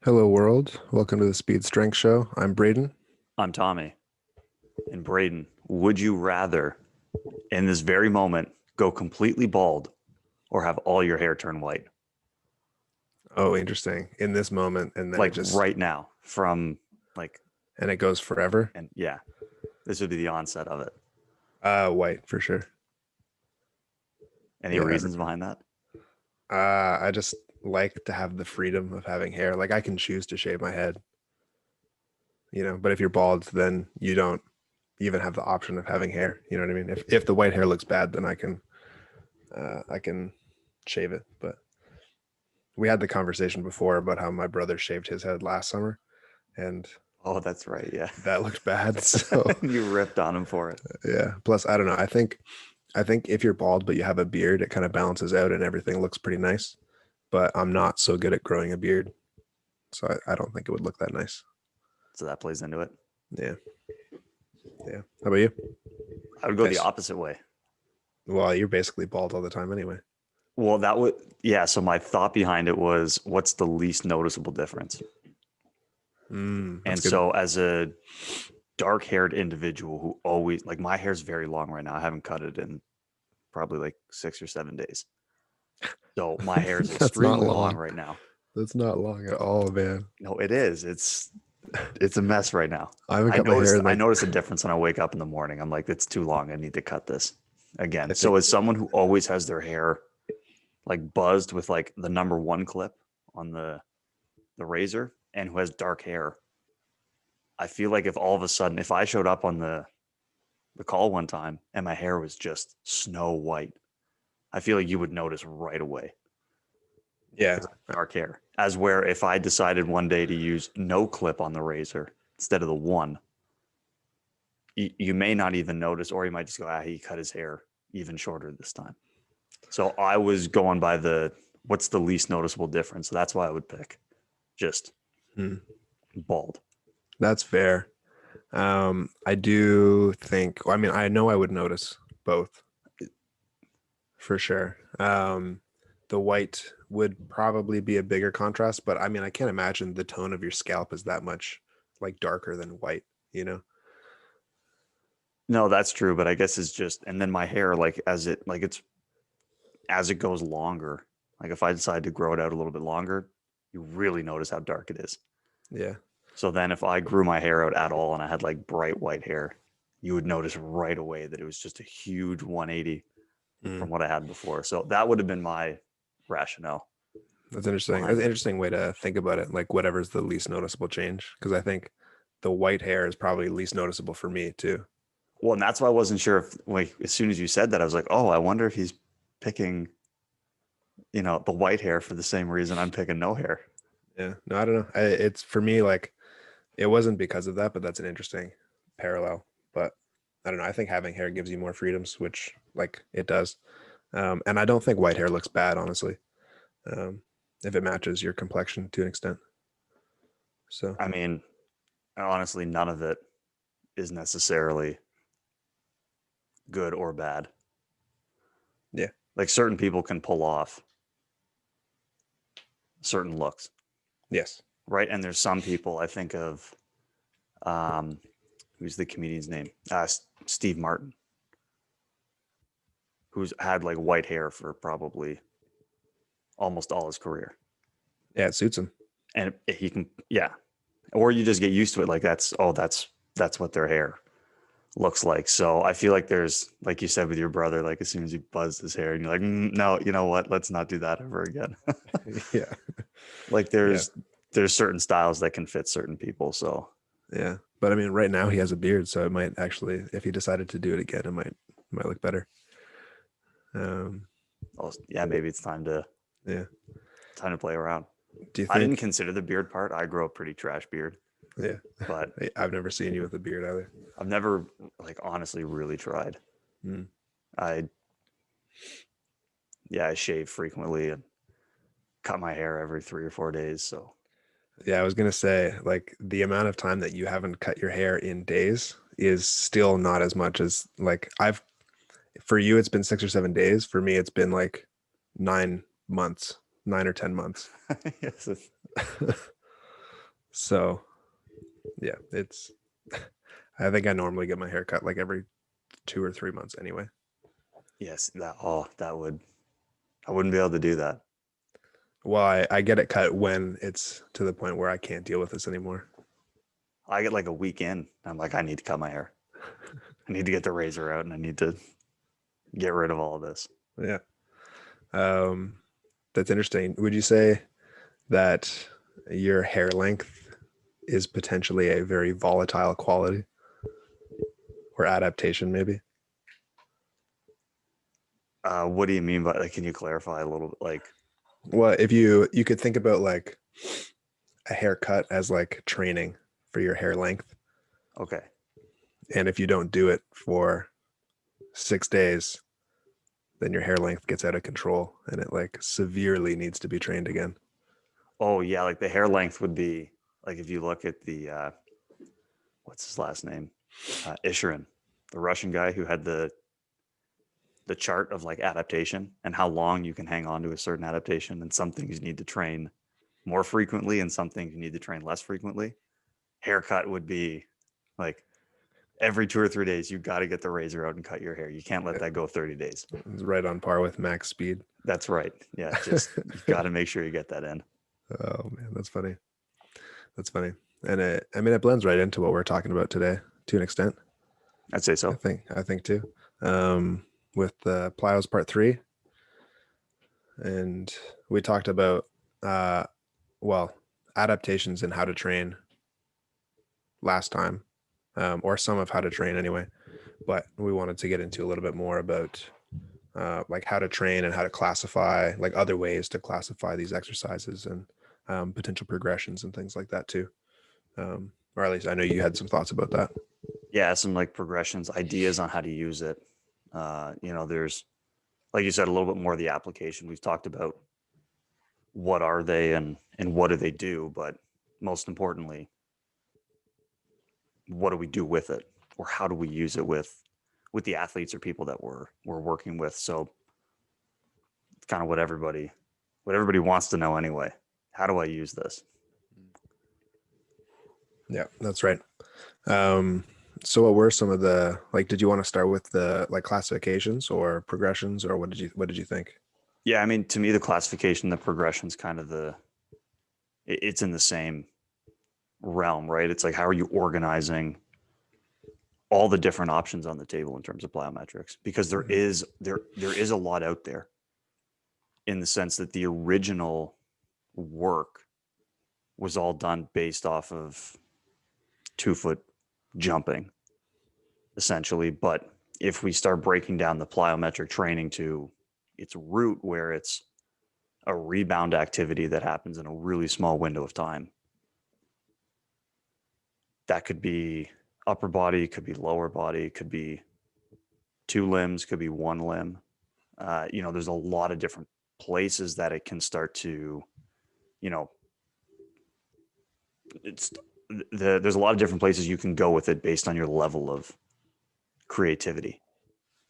Hello, world. Welcome to the Speed Strength Show. I'm Braden. I'm Tommy. And Braden, would you rather in this very moment go completely bald or have all your hair turn white? Oh, interesting. In this moment, and then Like right now, from like, it goes forever. and yeah, this would be the onset of it. White for sure. Any Yeah. reasons behind that? I just like to have the freedom of having hair. Like I can choose to shave my head, but if you're bald, then you don't even have the option of having hair. You know what I mean? If the white hair looks bad, then I can shave it. But we had the conversation before about how my brother shaved his head last summer, and Oh, that's right. Yeah. that looked bad. So You ripped on him for it. yeah. Plus, I don't know. I think if you're bald but you have a beard, it kind of balances out and everything looks pretty nice. But I'm not so good at growing a beard, so I don't think it would look that nice. So that plays into it. Yeah, yeah. How about you? I would go the Yes. opposite way. Well, you're basically bald all the time anyway. Well, that would, yeah. So my thought behind it was what's the least noticeable difference? That's And good. so as a dark haired individual who always like my hair's very long right now. I haven't cut it in probably like 6 or 7 days. So my hair is That's not extremely long long. right now. That's not long at all, man. No, it is. It's a mess right now. I haven't I cut my hair noticed in I like notice a difference when I wake up in the morning. I'm like, it's too long. I need to cut this I again. think So as someone who always has their hair like buzzed with like the number one clip on the razor and who has dark hair, I feel like if all of a sudden if I showed up on the call one time and my hair was just snow white, I feel like you would notice right away yeah, because I have dark hair. As where if I decided one day to use no clip on the razor instead of the one, you may not even notice, or you might just go, he cut his hair even shorter this time. So I was going by the what's the least noticeable difference. So that's why I would pick just hmm, bald. that's fair. I do think. Well, I mean, I know I would notice both for sure. The white would probably be a bigger contrast, but I mean, I can't imagine the tone of your scalp is that much like darker than white, you know? No, that's true, but I guess it's just, and then my hair, like as it goes longer, like if I decide to grow it out a little bit longer, you really notice how dark it is. Yeah. So then if I grew my hair out at all and I had like bright white hair, you would notice right away that it was just a huge 180 Mm, from what I had before. So that would have been my rationale that's interesting. That's behind an it. interesting way to think about it. Like whatever's the least noticeable change. Because I think the white hair is probably least noticeable for me too. Well, and that's why I wasn't sure if like as soon as you said that, I was like, oh, I wonder if he's picking, the white hair for the same reason I'm picking no hair. Yeah. No, I don't know. It's for me, like, it wasn't because of that, but that's an interesting parallel. But I don't know. I think having hair gives you more freedoms, which like it does. And I don't think white hair looks bad, honestly, um, if it matches your complexion to an extent. So I mean, honestly, none of it is necessarily good or bad. yeah, Like certain people can pull off certain looks, yes, right? And there's some people I think of, um, who's the comedian's name? Steve Martin, who's had like white hair for probably almost all his career. yeah, it suits him. And he can, yeah. Or you just get used to it. Like that's what their hair looks like. So I feel like there's, like you said with your brother, like as soon as you buzz his hair and you're like, no, you know what? Let's not do that ever again. Yeah, Like yeah, there's certain styles that can fit certain people. So yeah. But I mean, right now he has a beard, so it might actually, if he decided to do it again, it might look better. Um, yeah, maybe it's yeah. time to play around. Do you I didn't think? consider the beard part. I grew a pretty trash beard, Yeah, but I've never seen you with a beard either. I've never like honestly really tried. Mm. I yeah, I shave frequently and cut my hair every 3 or 4 days. So Yeah, I was gonna say, like, the amount of time that you haven't cut your hair in days is still not as much as like for you it's been 6 or 7 days. For me, it's been like 9 months, 9 or 10 months. yes, So yeah, it's I think I normally get my hair cut like every 2 or 3 months anyway. Yes, that would I wouldn't be able to do that. Well, I get it cut when it's to the point where I can't deal with this anymore. I get like a week in, I'm like, I need to cut my hair. I need to get the razor out and I need to get rid of all of this. Yeah. Um, that's interesting. Would you say that your hair length is potentially a very volatile quality or adaptation, maybe? What do you mean by like, can you clarify a little bit? Like, Well, if you could think about like a haircut as like training for your hair length, okay. and if you don't do it for 6 days, then your hair length gets out of control and it like severely needs to be trained again. Oh yeah, like the hair length would be like if you look at the what's his last name? Isherin, the Russian guy who had the chart of like adaptation and how long you can hang on to a certain adaptation, and some things you need to train more frequently and some things you need to train less frequently. Haircut would be like every 2 or 3 days you got to get the razor out and cut your hair. You can't let that go 30 days. It's right on par with max speed. That's right. Yeah, just you got to make sure you get that in. Oh man, that's funny. That's funny. And I mean, it blends right into what we're talking about today to an extent. I'd say I so. think, I think too. With the Plyos part 3, and we talked about, uh, well, adaptations and how to train last time, or some of how to train anyway. But we wanted to get into a little bit more about like how to train and how to classify, like other ways to classify these exercises and potential progressions and things like that too. Or at least I know you had some thoughts about that. Yeah, some like progressions, ideas on how to use it. There's like you said, a little bit more of the application. We've talked about what are they and what do they do, but most importantly, what do we do with it, or how do we use it with the athletes or people that we're working with? So it's kind of what everybody wants to know anyway. How do I use this? Yeah, that's right. Um, so what were some of the like? Did you want to start with the like classifications or progressions, or what did you think? Yeah, I mean, to me, the classification, the progression's kind of it's in the same realm, right? It's like how are you organizing all the different options on the table in terms of plyometrics? Because Mhm. there is a lot out there in the sense that the original work was all done based off of 2 foot jumping, essentially. But if we start breaking down the plyometric training to its root, where it's a rebound activity that happens in a really small window of time, that could be upper body, could be lower body, could be 2 limbs, could be 1 limb. There's a lot of different places that it can start to, you know, it's there's a lot of different places you can go with it based on your level of creativity,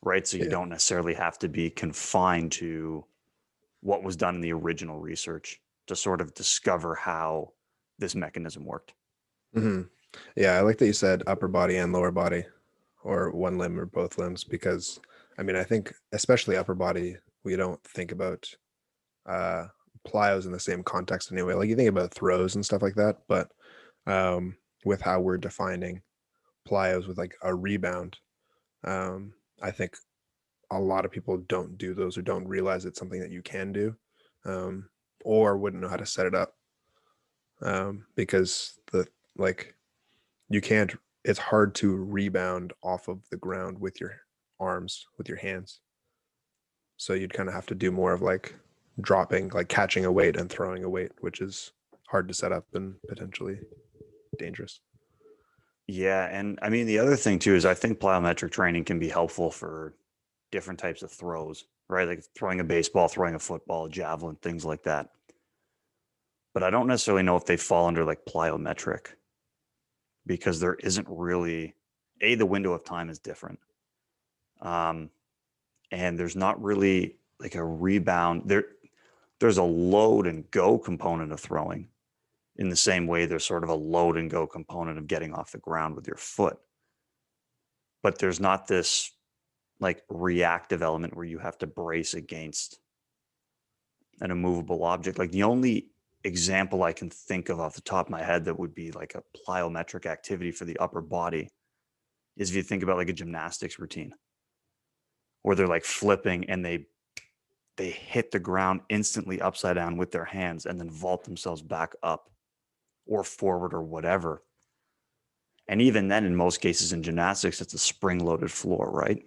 right? So you Yeah. don't necessarily have to be confined to what was done in the original research to sort of discover how this mechanism worked. Hmm. Yeah, I like that you said upper body and lower body, or one limb or both limbs, because I mean, I think especially upper body, we don't think about uh plyos in the same context anyway. Like you think about throws and stuff like that, but with how we're defining plyos with like a rebound, I think a lot of people don't do those or don't realize it's something that you can do, um, or wouldn't know how to set it up, because the like you can't. It's hard to rebound off of the ground with your arms, with your hands. So you'd kind of have to do more of like dropping, like catching a weight and throwing a weight, which is hard to set up and potentially dangerous. Yeah, and I mean the other thing too is I think plyometric training can be helpful for different types of throws, right? Like throwing a baseball, throwing a football, a javelin, things like that. But I don't necessarily know if they fall under like plyometric because there isn't really the window of time is different. Um, and there's not really like a rebound. There's a load and go component of throwing, In the same way, there's sort of a load and go component of getting off the ground with your foot. But there's not this like reactive element where you have to brace against an immovable object. Like the only example I can think of off the top of my head that would be like a plyometric activity for the upper body is if you think about like a gymnastics routine where they're like flipping and they hit the ground instantly upside down with their hands and then vault themselves back up or forward or whatever. And even then, in most cases in gymnastics, it's a spring-loaded floor, right?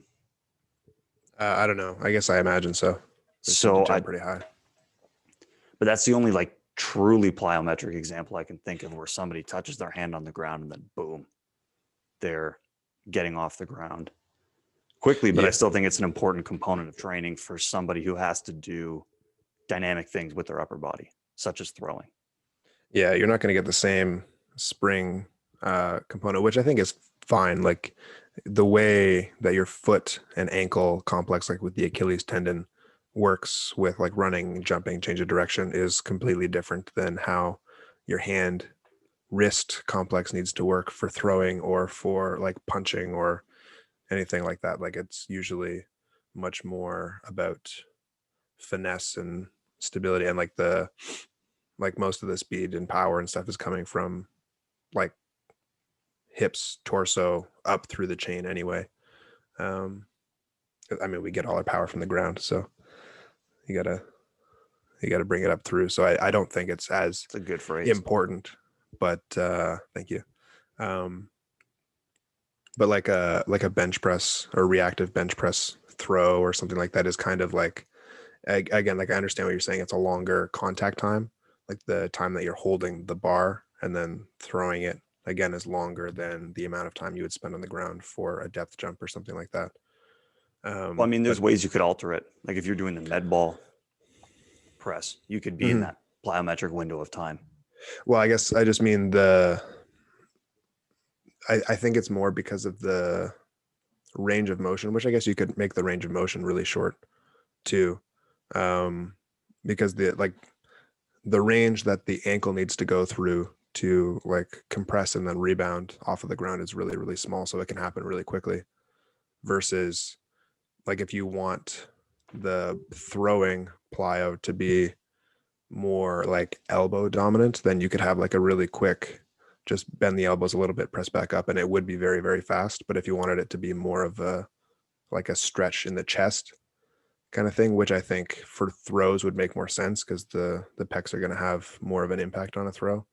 I don't know. I guess I imagine so. They seem to So jump pretty high. but that's the only like truly plyometric example I can think of where somebody touches their hand on the ground and then boom, they're getting off the ground quickly. But I Yeah. still think it's an important component of training for somebody who has to do dynamic things with their upper body, such as throwing. Yeah, you're not going to get the same spring component, which I think is fine. Like the way that your foot and ankle complex, like with the Achilles tendon, works with like running, jumping, change of direction is completely different than how your hand wrist complex needs to work for throwing or for like punching or anything like that. Like it's usually much more about finesse and stability, and like most of the speed and power and stuff is coming from like hips, torso, up through the chain anyway. Um, I mean, we get all our power from the ground, so you gotta you gotta bring it up through. So I don't think it's as It's a good phrase. important, but thank you. Um, but like a bench press or reactive bench press throw or something like that is kind of like, again, like I understand what you're saying. It's a longer contact time, like the time that you're holding the bar and then throwing it again is longer than the amount of time you would spend on the ground for a depth jump or something like that. Well, I mean, But there's ways you could alter it. Like if you're doing the med ball press, you could be in mhm. that plyometric window of time. Well, I guess I just mean I think it's more because of the range of motion, which I guess you could make the range of motion really short too. Um, because the range that the ankle needs to go through to like compress and then rebound off of the ground is really, really small. So it can happen really quickly versus like if you want the throwing plyo to be more like elbow dominant, then you could have like a really quick, just bend the elbows a little bit, press back up, and it would be very, very fast. But if you wanted it to be more of a like a stretch in the chest kind of thing, which I think for throws would make more sense because the pecs are going to have more of an impact on a throw,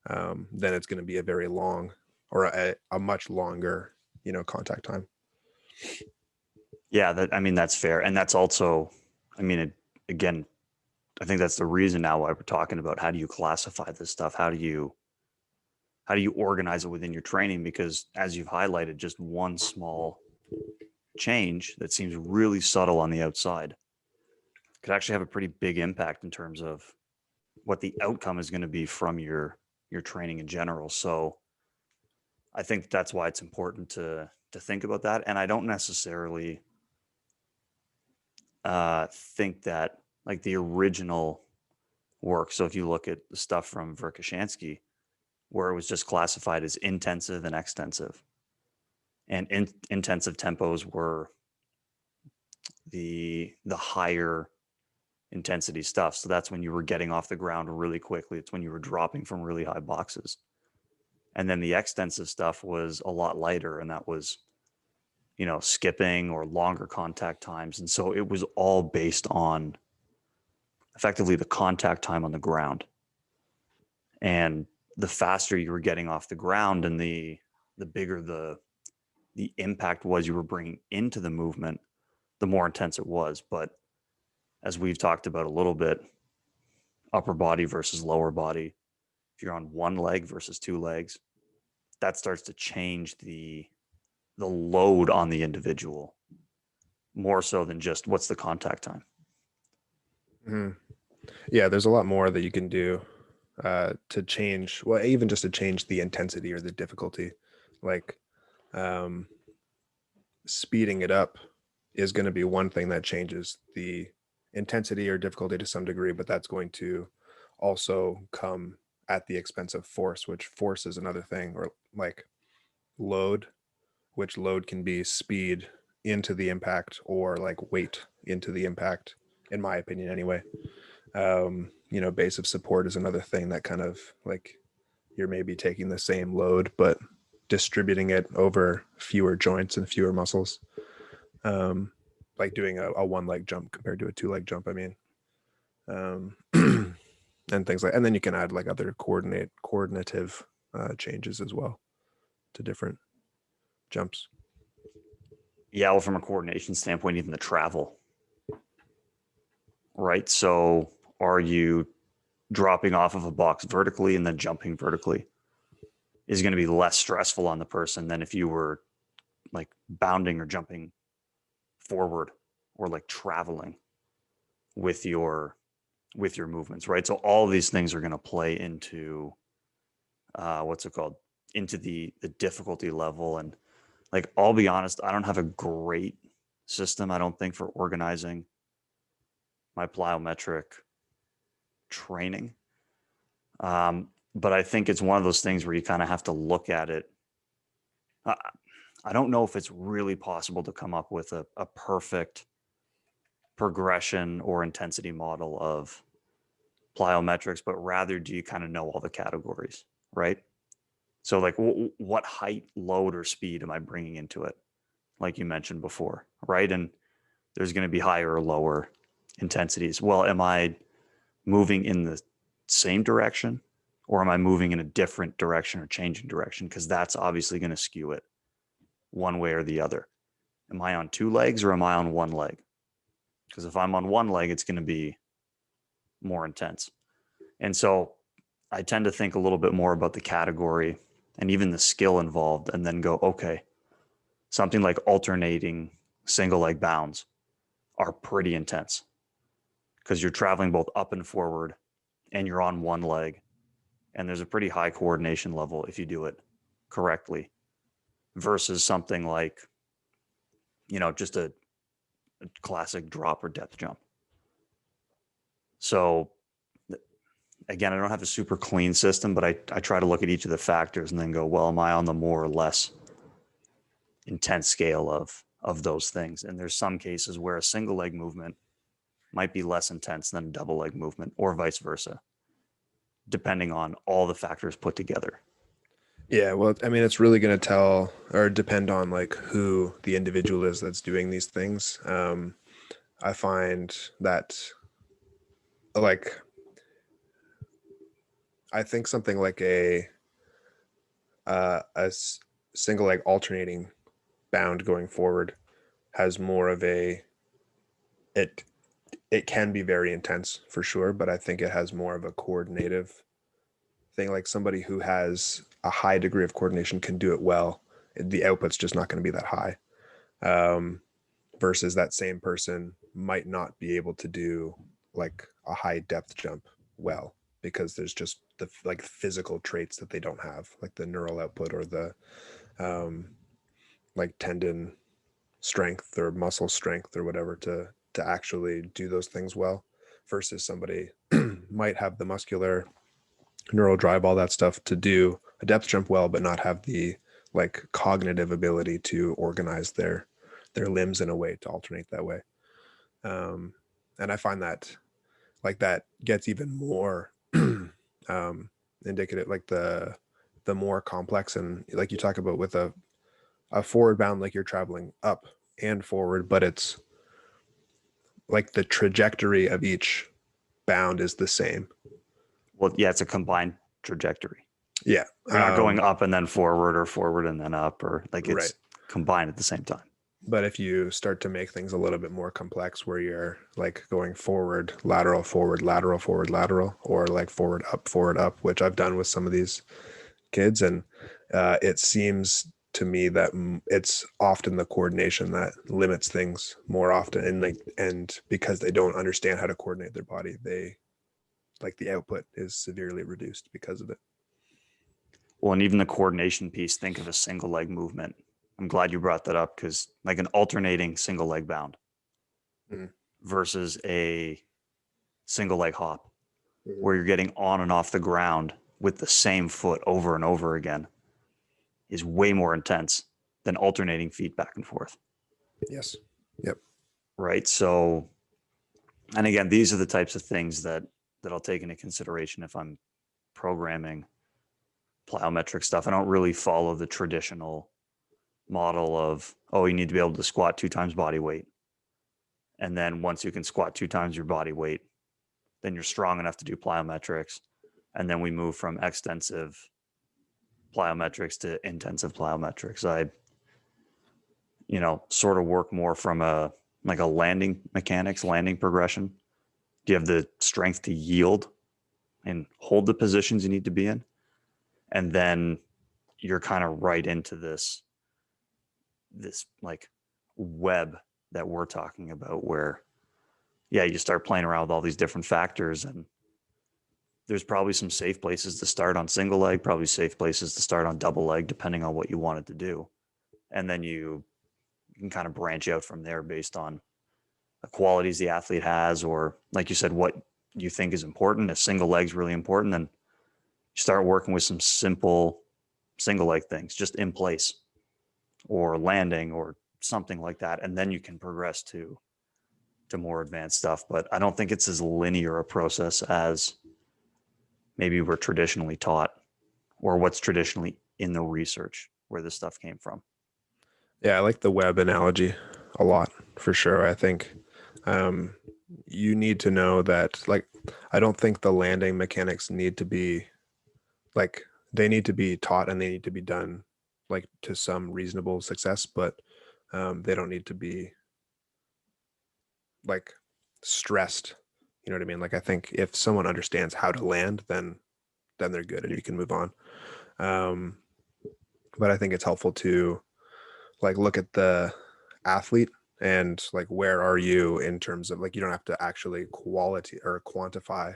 then it's going to be a very long or a much longer, contact time. Yeah, I mean, that's fair. And that's also, I mean, again, I think that's the reason now why we're talking about how do you classify this stuff? How do you organize it within your training? Because as you've highlighted, just one small change that seems really subtle on the outside could actually have a pretty big impact in terms of what the outcome is going to be from your training in general. So I think that's why it's important to think about that. And I don't necessarily think that like the original work. So if you look at the stuff from Verkhoshansky, where it was just classified as intensive and extensive, and intensive tempos were the higher intensity stuff. So that's when you were getting off the ground really quickly. It's when you were dropping from really high boxes. And then the extensive stuff was a lot lighter, and that was, skipping or longer contact times. And so it was all based on effectively the contact time on the ground. And the faster you were getting off the ground and the bigger the impact was you were bringing into the movement, the more intense it was. But as we've talked about a little bit, upper body versus lower body, if you're on one leg versus two legs, that starts to change the load on the individual more so than just what's the contact time. Mhm. Yeah, there's a lot more that you can do to change, well, even just to change the intensity or the difficulty. Like um, speeding it up is going to be one thing that changes the intensity or difficulty to some degree, but that's going to also come at the expense of force, which force is another thing, or like load, which load can be speed into the impact or like weight into the impact, in my opinion, anyway. Base of support is another thing that kind of like you're maybe taking the same load, but distributing it over fewer joints and fewer muscles. Like doing a one leg jump compared to a two leg jump. I mean, and things like, and then you can add like other coordinative changes as well to different jumps. Yeah, well, from a coordination standpoint, even the travel, right? So are you dropping off of a box vertically and then jumping vertically is going to be less stressful on the person than if you were like bounding or jumping forward or like traveling with your movements, right? So all of these things are going to play into what's it called, into the difficulty level. And like, I'll be honest, I don't have a great system, I don't think, for organizing my plyometric training. But I think it's one of those things where you kind of have to look at it. I don't know if it's really possible to come up with a perfect progression or intensity model of plyometrics, but rather do you kind of know all the categories, right? So like what height, load, or speed am I bringing into it? Like you mentioned before, right? And there's going to be higher or lower intensities. Well, am I moving in the same direction or am I moving in a different direction or changing direction? Because that's obviously going to skew it one way or the other. Am I on two legs or am I on one leg? Because if I'm on one leg, it's going to be more intense. And so I tend to think a little bit more about the category and even the skill involved, and then go, okay, something like alternating single leg bounds are pretty intense because you're traveling both up and forward and you're on one leg. And there's a pretty high coordination level if you do it correctly versus something like, just a classic drop or depth jump. So again, I don't have a super clean system, but I try to look at each of the factors and then go, well, am I on the more or less intense scale of those things? And there's some cases where a single leg movement might be less intense than a double leg movement, or vice versa, depending on all the factors put together. Yeah, well, I mean, it's really going to tell or depend on like who the individual is that's doing these things. I find that like I think something like single leg alternating bound going forward has more of it it can be very intense for sure, but I think it has more of a coordinative thing. Like somebody who has a high degree of coordination can do it well. The output's just not going to be that high. Um, Versus that same person might not be able to do like a high depth jump well because there's just the like physical traits that they don't have, like the neural output or the um, like tendon strength or muscle strength or whatever to actually do those things well. Versus somebody might have the muscular neural drive, all that stuff to do a depth jump well, but not have the like cognitive ability to organize their limbs in a way to alternate that way. Um, and I find that like that gets even more indicative, like the more complex, and like you talk about with a forward bound, like you're traveling up and forward, but it's like the trajectory of each bound is the same. Well, yeah, it's a combined trajectory. Yeah. You're not going up and then forward or forward and then up, or like Right. it's combined at the same time. But if you start to make things a little bit more complex where you're like going forward, lateral, or like forward, up, which I've done with some of these kids. And it seems to me that it's often the coordination that limits things more often. And because they don't understand how to coordinate their body, they like the output is severely reduced because of it. Well, and even the coordination piece, think of a single leg movement. I'm glad you brought that up because like an alternating single leg bound Mhm. versus a single leg hop Mhm. where you're getting on and off the ground with the same foot over and over again is way more intense than alternating feet back and forth. Yes. Yep. Right. So, and again, these are the types of things that I'll take into consideration if I'm programming plyometric stuff. I don't really follow the traditional model of, oh, you need to be able to squat 2 times body weight. And then once you can squat 2 times your body weight, then you're strong enough to do plyometrics. And then we move from extensive plyometrics to intensive plyometrics. I, sort of work more from a landing mechanics, landing progression. Do you have the strength to yield and hold the positions you need to be in? And then you're kind of right into this like web that we're talking about where, yeah, you start playing around with all these different factors, and there's probably some safe places to start on single leg, probably safe places to start on double leg, depending on what you wanted to do. And then you can kind of branch out from there based on the qualities the athlete has, or like you said, what you think is important. If single leg's really important, then you start working with some simple single leg things, just in place or landing or something like that. And then you can progress to more advanced stuff. But I don't think it's as linear a process as maybe we're traditionally taught, or what's traditionally in the research where this stuff came from. Yeah, I like the web analogy a lot for sure. I think um, you need to know that, like, I don't think the landing mechanics need to be like, they need to be taught and they need to be done like to some reasonable success, but they don't need to be like stressed. You know what I mean? Like, I think if someone understands how to land, then they're good and you can move on. Um, but I think it's helpful to like look at the athlete and like where are you in terms of, like, you don't have to actually quality or quantify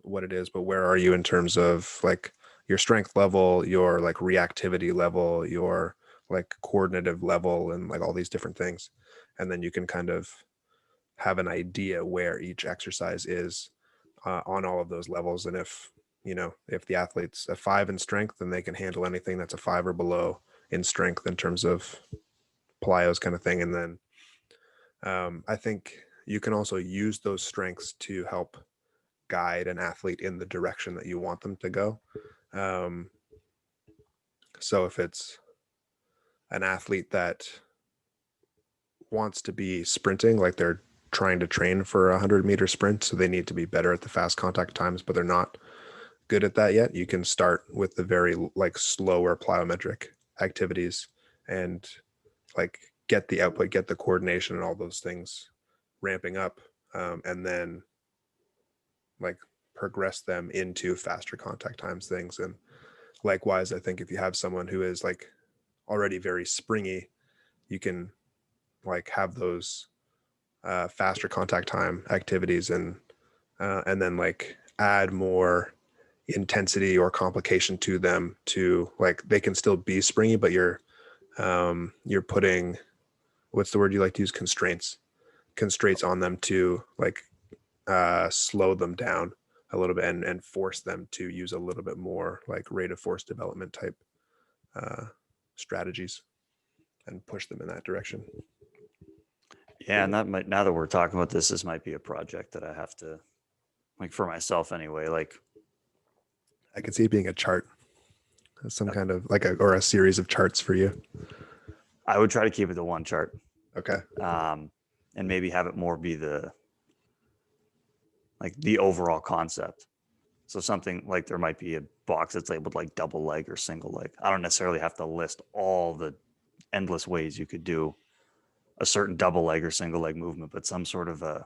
what it is, but where are you in terms of like your strength level, your like reactivity level, your like coordinative level, and like all these different things. And then you can kind of have an idea where each exercise is on all of those levels. And if, if the athlete's a 5 in strength, then they can handle anything that's a 5 or below in strength in terms of plyos kind of thing. And then I think you can also use those strengths to help guide an athlete in the direction that you want them to go. Um, so if it's an athlete that wants to be sprinting, like they're trying to train for a 100-meter sprint, so they need to be better at the fast contact times, but they're not good at that yet, you can start with the very like slower plyometric activities and like get the output, get the coordination and all those things ramping up, and then like progress them into faster contact times things. And likewise, I think if you have someone who is like already very springy, you can like have those faster contact time activities and then like add more intensity or complication to them, to like they can still be springy, but you're putting, what's the word you like to use, constraints on them to like slow them down a little bit and force them to use a little bit more like rate of force development type uh, strategies and push them in that direction. Yeah, and that might, now that we're talking about this might be a project that I have to, like, for myself anyway. Like, I could see it being a chart, some kind of like or a series of charts for you. I would try to keep it to one chart, Okay. and maybe have it more be the overall concept. So something like there might be a box that's labeled like double leg or single leg. I don't necessarily have to list all the endless ways you could do a certain double leg or single leg movement, but some sort of a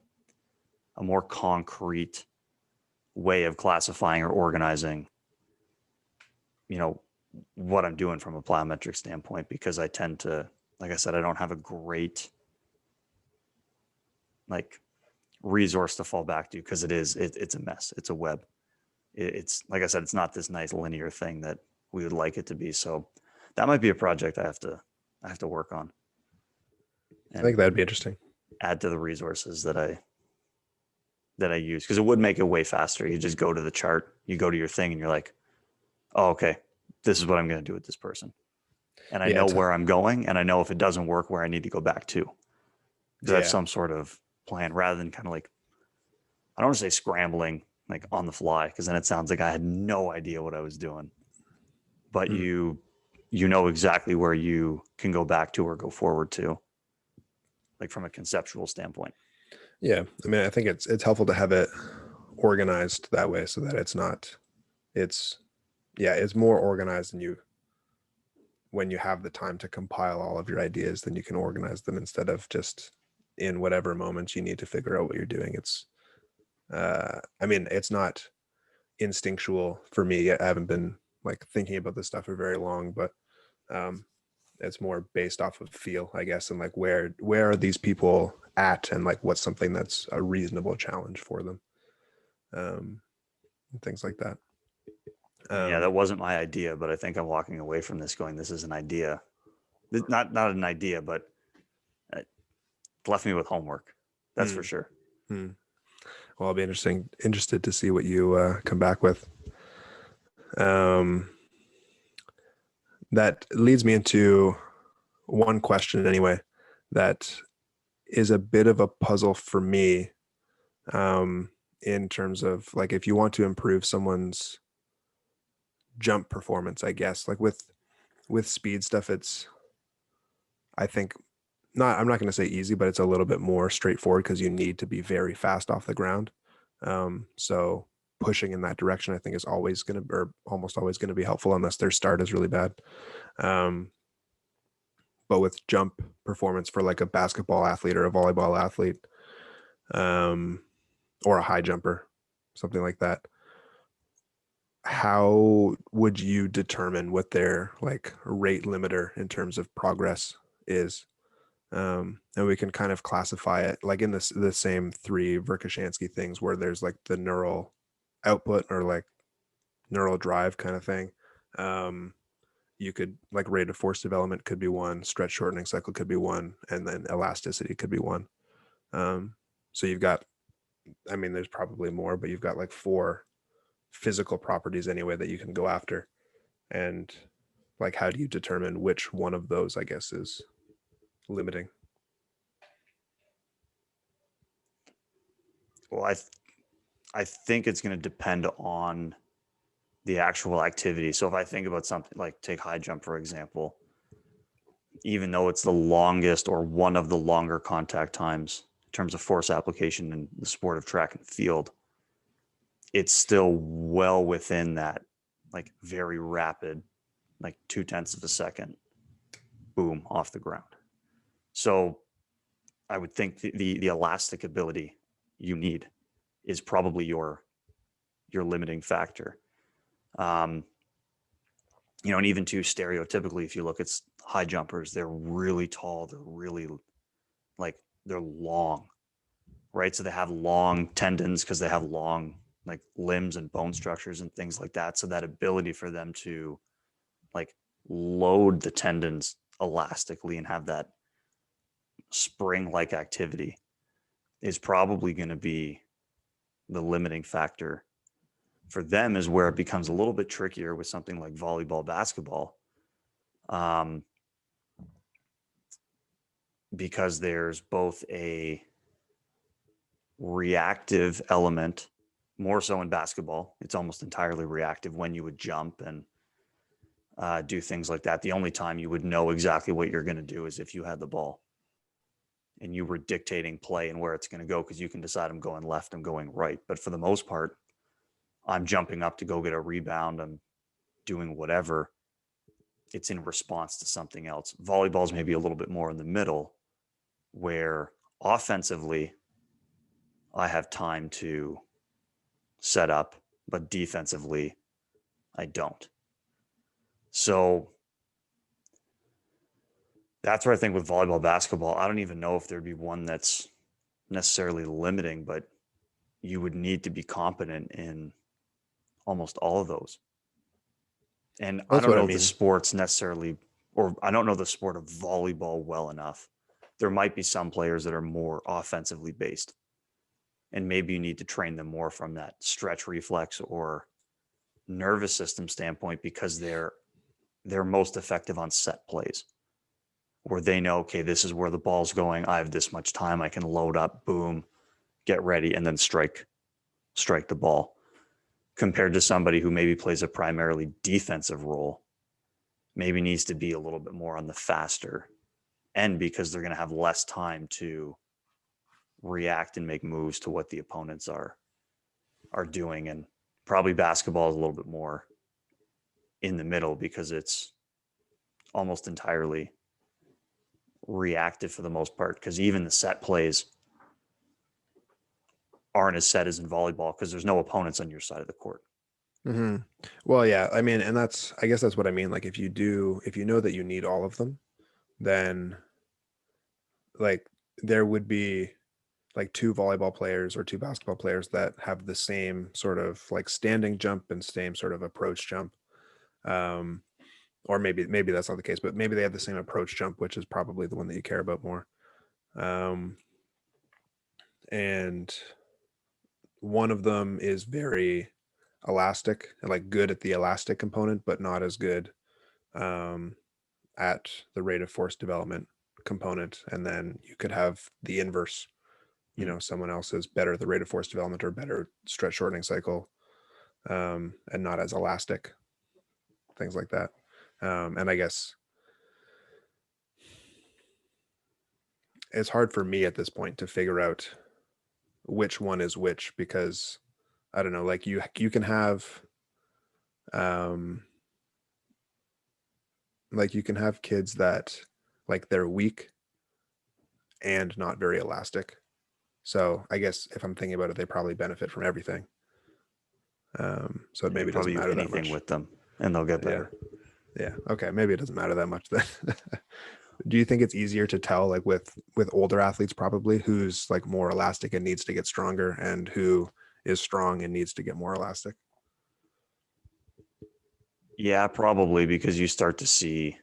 more concrete way of classifying or organizing, you know, what I'm doing from a plyometric standpoint, because I tend to, like I said, I don't have a great like resource to fall back to, because it's a mess. It's a web. It's like I said, it's not this nice linear thing that we would like it to be. So that might be a project I have to work on I think and that'd be interesting. add to the resources that I use, because it would make it way faster. You just go to the chart, you go to your thing, and you're like, oh, okay, this is what I'm going to do with this person. And I Yeah, know where I'm going, and I know if it doesn't work, where I need to go back to. So that's yeah. some sort of plan rather than kind of like, I don't want to say scrambling like on the fly, because then it sounds like I had no idea what I was doing. But Mm. you know exactly where you can go back to or go forward to, like from a conceptual standpoint. Yeah, I mean, I think it's helpful to have it organized that way so that it's not it's yeah, it's more organized and you when you have the time to compile all of your ideas, then you can organize them instead of just in whatever moments you need to figure out what you're doing. I mean, it's not instinctual for me. I haven't been like thinking about this stuff for very long, but um, it's more based off of feel, I guess, and like where are these people at, and like what's something that's a reasonable challenge for them, and things like that. And yeah, that Um, wasn't my idea, but I think I'm walking away from this going, this is an idea. Not an idea, but it left me with homework. That's for hmm, sure. hmm. Well, I'll be interested to see what you come back with. Um, that leads me into one question anyway, that is a bit of a puzzle for me, in terms of like if you want to improve someone's jump performance, I guess like with speed stuff, it's I think not I'm not going to say easy, but it's a little bit more straightforward because you need to be very fast off the ground. So pushing in that direction, I think, is always going to, or almost always going to be helpful unless their start is really bad. Um, but with jump performance for like a basketball athlete or a volleyball athlete, um, or a high jumper, something like that, how would you determine what their like rate limiter in terms of progress is? And we can kind of classify it like in this the same three Verkhoshansky things where there's like the neural output or like neural drive kind of thing. Um, you could like rate of force development could be one, stretch shortening cycle could be one, and then elasticity could be one. Um, so you've got, I mean, there's probably more, but you've got like four physical properties anyway that you can go after. And like, how do you determine which one of those, I guess, is limiting? Well, I think it's going to depend on the actual activity. So if I think about something like take high jump, for example, even though it's the longest or one of the longer contact times in terms of force application in the sport of track and field, it's still well within that like very rapid, like 0.2 of a second, boom, off the ground. So I would think the elastic ability you need is probably your limiting factor. Um, and even too stereotypically, if you look at high jumpers, they're really tall, they're really like they're long, right? So they have long tendons because they have long like limbs and bone structures and things like that. So that ability for them to like load the tendons elastically and have that spring like activity is probably going to be the limiting factor for them, is where it becomes a little bit trickier with something like volleyball, basketball, um, because there's both a reactive element, more so in basketball. It's almost entirely reactive when you would jump and do things like that. The only time you would know exactly what you're going to do is if you had the ball and you were dictating play and where it's going to go, because you can decide I'm going left, I'm going right. But for the most part, I'm jumping up to go get a rebound, I'm doing whatever. It's in response to something else. Volleyball's maybe a little bit more in the middle, where offensively, I have time to set up, but defensively, I don't. So that's where I think with volleyball, basketball, I don't even know if there'd be one that's necessarily limiting, but you would need to be competent in almost all of those. And I That's don't what I know the mean. sports necessarily, or I don't know the sport of volleyball well enough. There might be some players that are more offensively based, and maybe you need to train them more from that stretch reflex or nervous system standpoint because they're most effective on set plays where they know, okay, this is where the ball's going. I have this much time. I can load up, boom, get ready, and then strike the ball. Compared to somebody who maybe plays a primarily defensive role, maybe needs to be a little bit more on the faster end because they're going to have less time to react and make moves to what the opponents are doing. And probably basketball is a little bit more in the middle because it's almost entirely reactive for the most part, because even the set plays aren't as set as in volleyball because there's no opponents on your side of the court. Hmm. Well, yeah, I mean, and I guess that's what I mean. Like if you know that you need all of them, then like there would be like two volleyball players or two basketball players that have the same sort of like standing jump and same sort of approach jump. Um, or maybe that's not the case, but maybe they have the same approach jump, which is probably the one that you care about more. And one of them is very elastic and like good at the elastic component, but not as good um, at the rate of force development component. And then you could have the inverse. Someone else is better at the rate of force development or better stretch shortening cycle, and not as elastic, things like that. And I guess it's hard for me at this point to figure out which one is which, because I don't know, like you can have like you can have kids that like they're weak and not very elastic. So I guess if I'm thinking about it, they probably benefit from everything. So it And you maybe doesn't probably do matter that anything much. with them and they'll get Yeah. better. Yeah. Okay. Maybe it doesn't matter that much then. Do you think it's easier to tell, like with older athletes, probably, who's like more elastic and needs to get stronger, and who is strong and needs to get more elastic? Yeah, probably, because you start to see,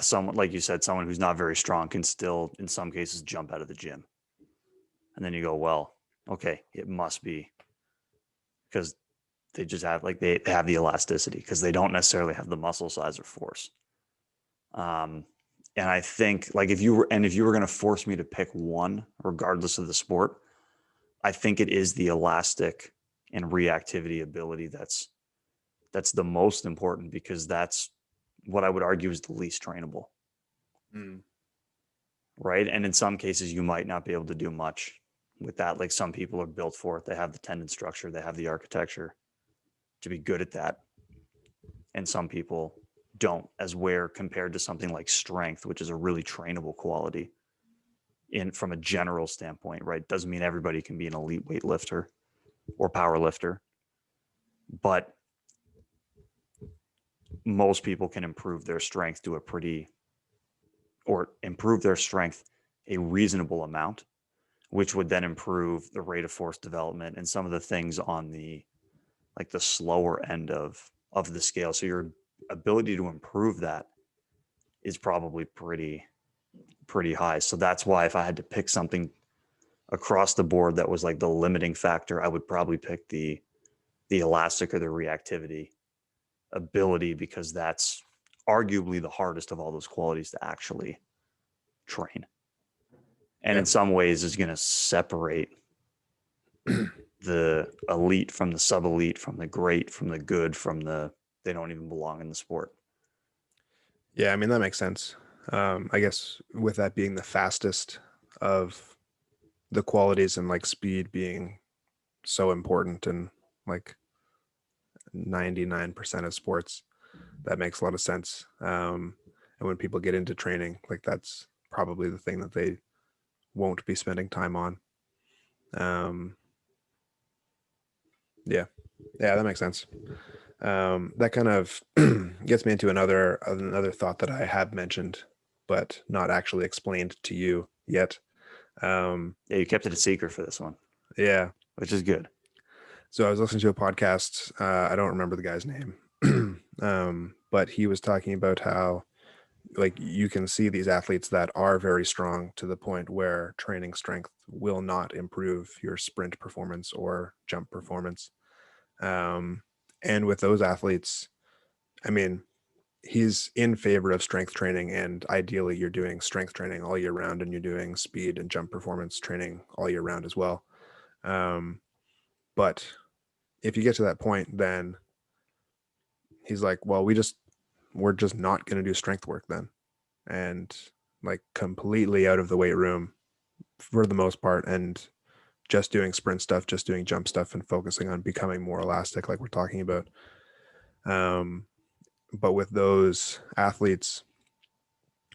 someone, like you said, someone who's not very strong can still, in some cases, jump out of the gym. And then you go, well, okay, it must be because they just have, like, they have the elasticity because they don't necessarily have the muscle size or force. And I think, like, if you were going to force me to pick one, regardless of the sport, I think it is the elastic and reactivity ability that's the most important, because that's what I would argue is the least trainable. Mm. Right. And in some cases, you might not be able to do much with that. Like, some people are built for it. They have the tendon structure, they have the architecture to be good at that. And some people don't, as where compared to something like strength, which is a really trainable quality from a general standpoint, right? Doesn't mean everybody can be an elite weightlifter or power lifter, but most people can improve their strength a reasonable amount, which would then improve the rate of force development and some of the things on the slower end of the scale. So your ability to improve that is probably pretty high. So that's why, if I had to pick something across the board that was like the limiting factor, I would probably pick the elastic or the reactivity ability, because that's arguably the hardest of all those qualities to actually train. And Yeah. in some ways is going to separate the elite from the sub elite, from the great, from the good, from the, they don't even belong in the sport. Yeah, I mean, that makes sense. I guess with that being the fastest of the qualities, and like speed being so important in like 99% of sports, that makes a lot of sense. And when people get into training, like that's probably the thing that they won't be spending time on. Um, yeah, yeah, that makes sense. That kind of gets me into another thought that I have mentioned, but not actually explained to you yet. Yeah, you kept it a secret for this one, Yeah. which is good. So I was listening to a podcast. I don't remember the guy's name, but he was talking about how like you can see these athletes that are very strong to the point where training strength will not improve your sprint performance or jump performance. Um, and with those athletes, I mean, he's in favor of strength training, and ideally you're doing strength training all year round and you're doing speed and jump performance training all year round as well. Um, but if you get to that point, then he's like, well, we're just not going to do strength work then. And like completely out of the weight room for the most part, and just doing sprint stuff, just doing jump stuff, and focusing on becoming more elastic, like we're talking about. Um, but with those athletes,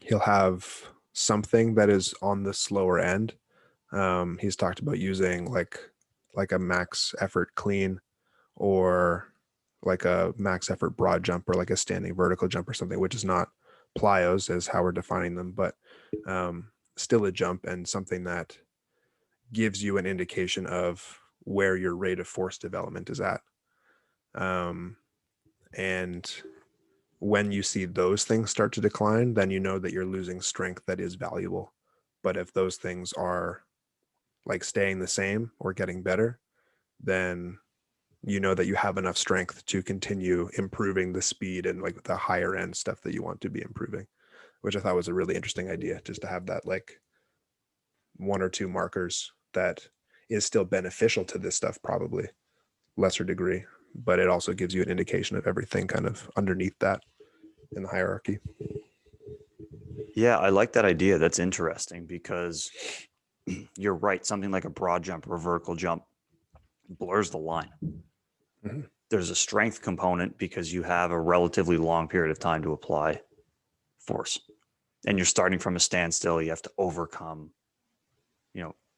he'll have something that is on the slower end. He's talked about using like a max effort clean, or like a max effort broad jump, or like a standing vertical jump or something, which is not plyos as how we're defining them, but still a jump and something that gives you an indication of where your rate of force development is at. Um, and when you see those things start to decline, then you know that you're losing strength that is valuable. But if those things are like staying the same or getting better, then you know that you have enough strength to continue improving the speed and like the higher end stuff that you want to be improving, which I thought was a really interesting idea, just to have that like one or two markers that is still beneficial to this stuff, probably lesser degree, but it also gives you an indication of everything kind of underneath that in the hierarchy. Yeah, I like that idea. That's interesting because you're right. Something like a broad jump or a vertical jump blurs the line. Mm-hmm. There's a strength component because you have a relatively long period of time to apply force. And you're starting from a standstill. You have to overcome,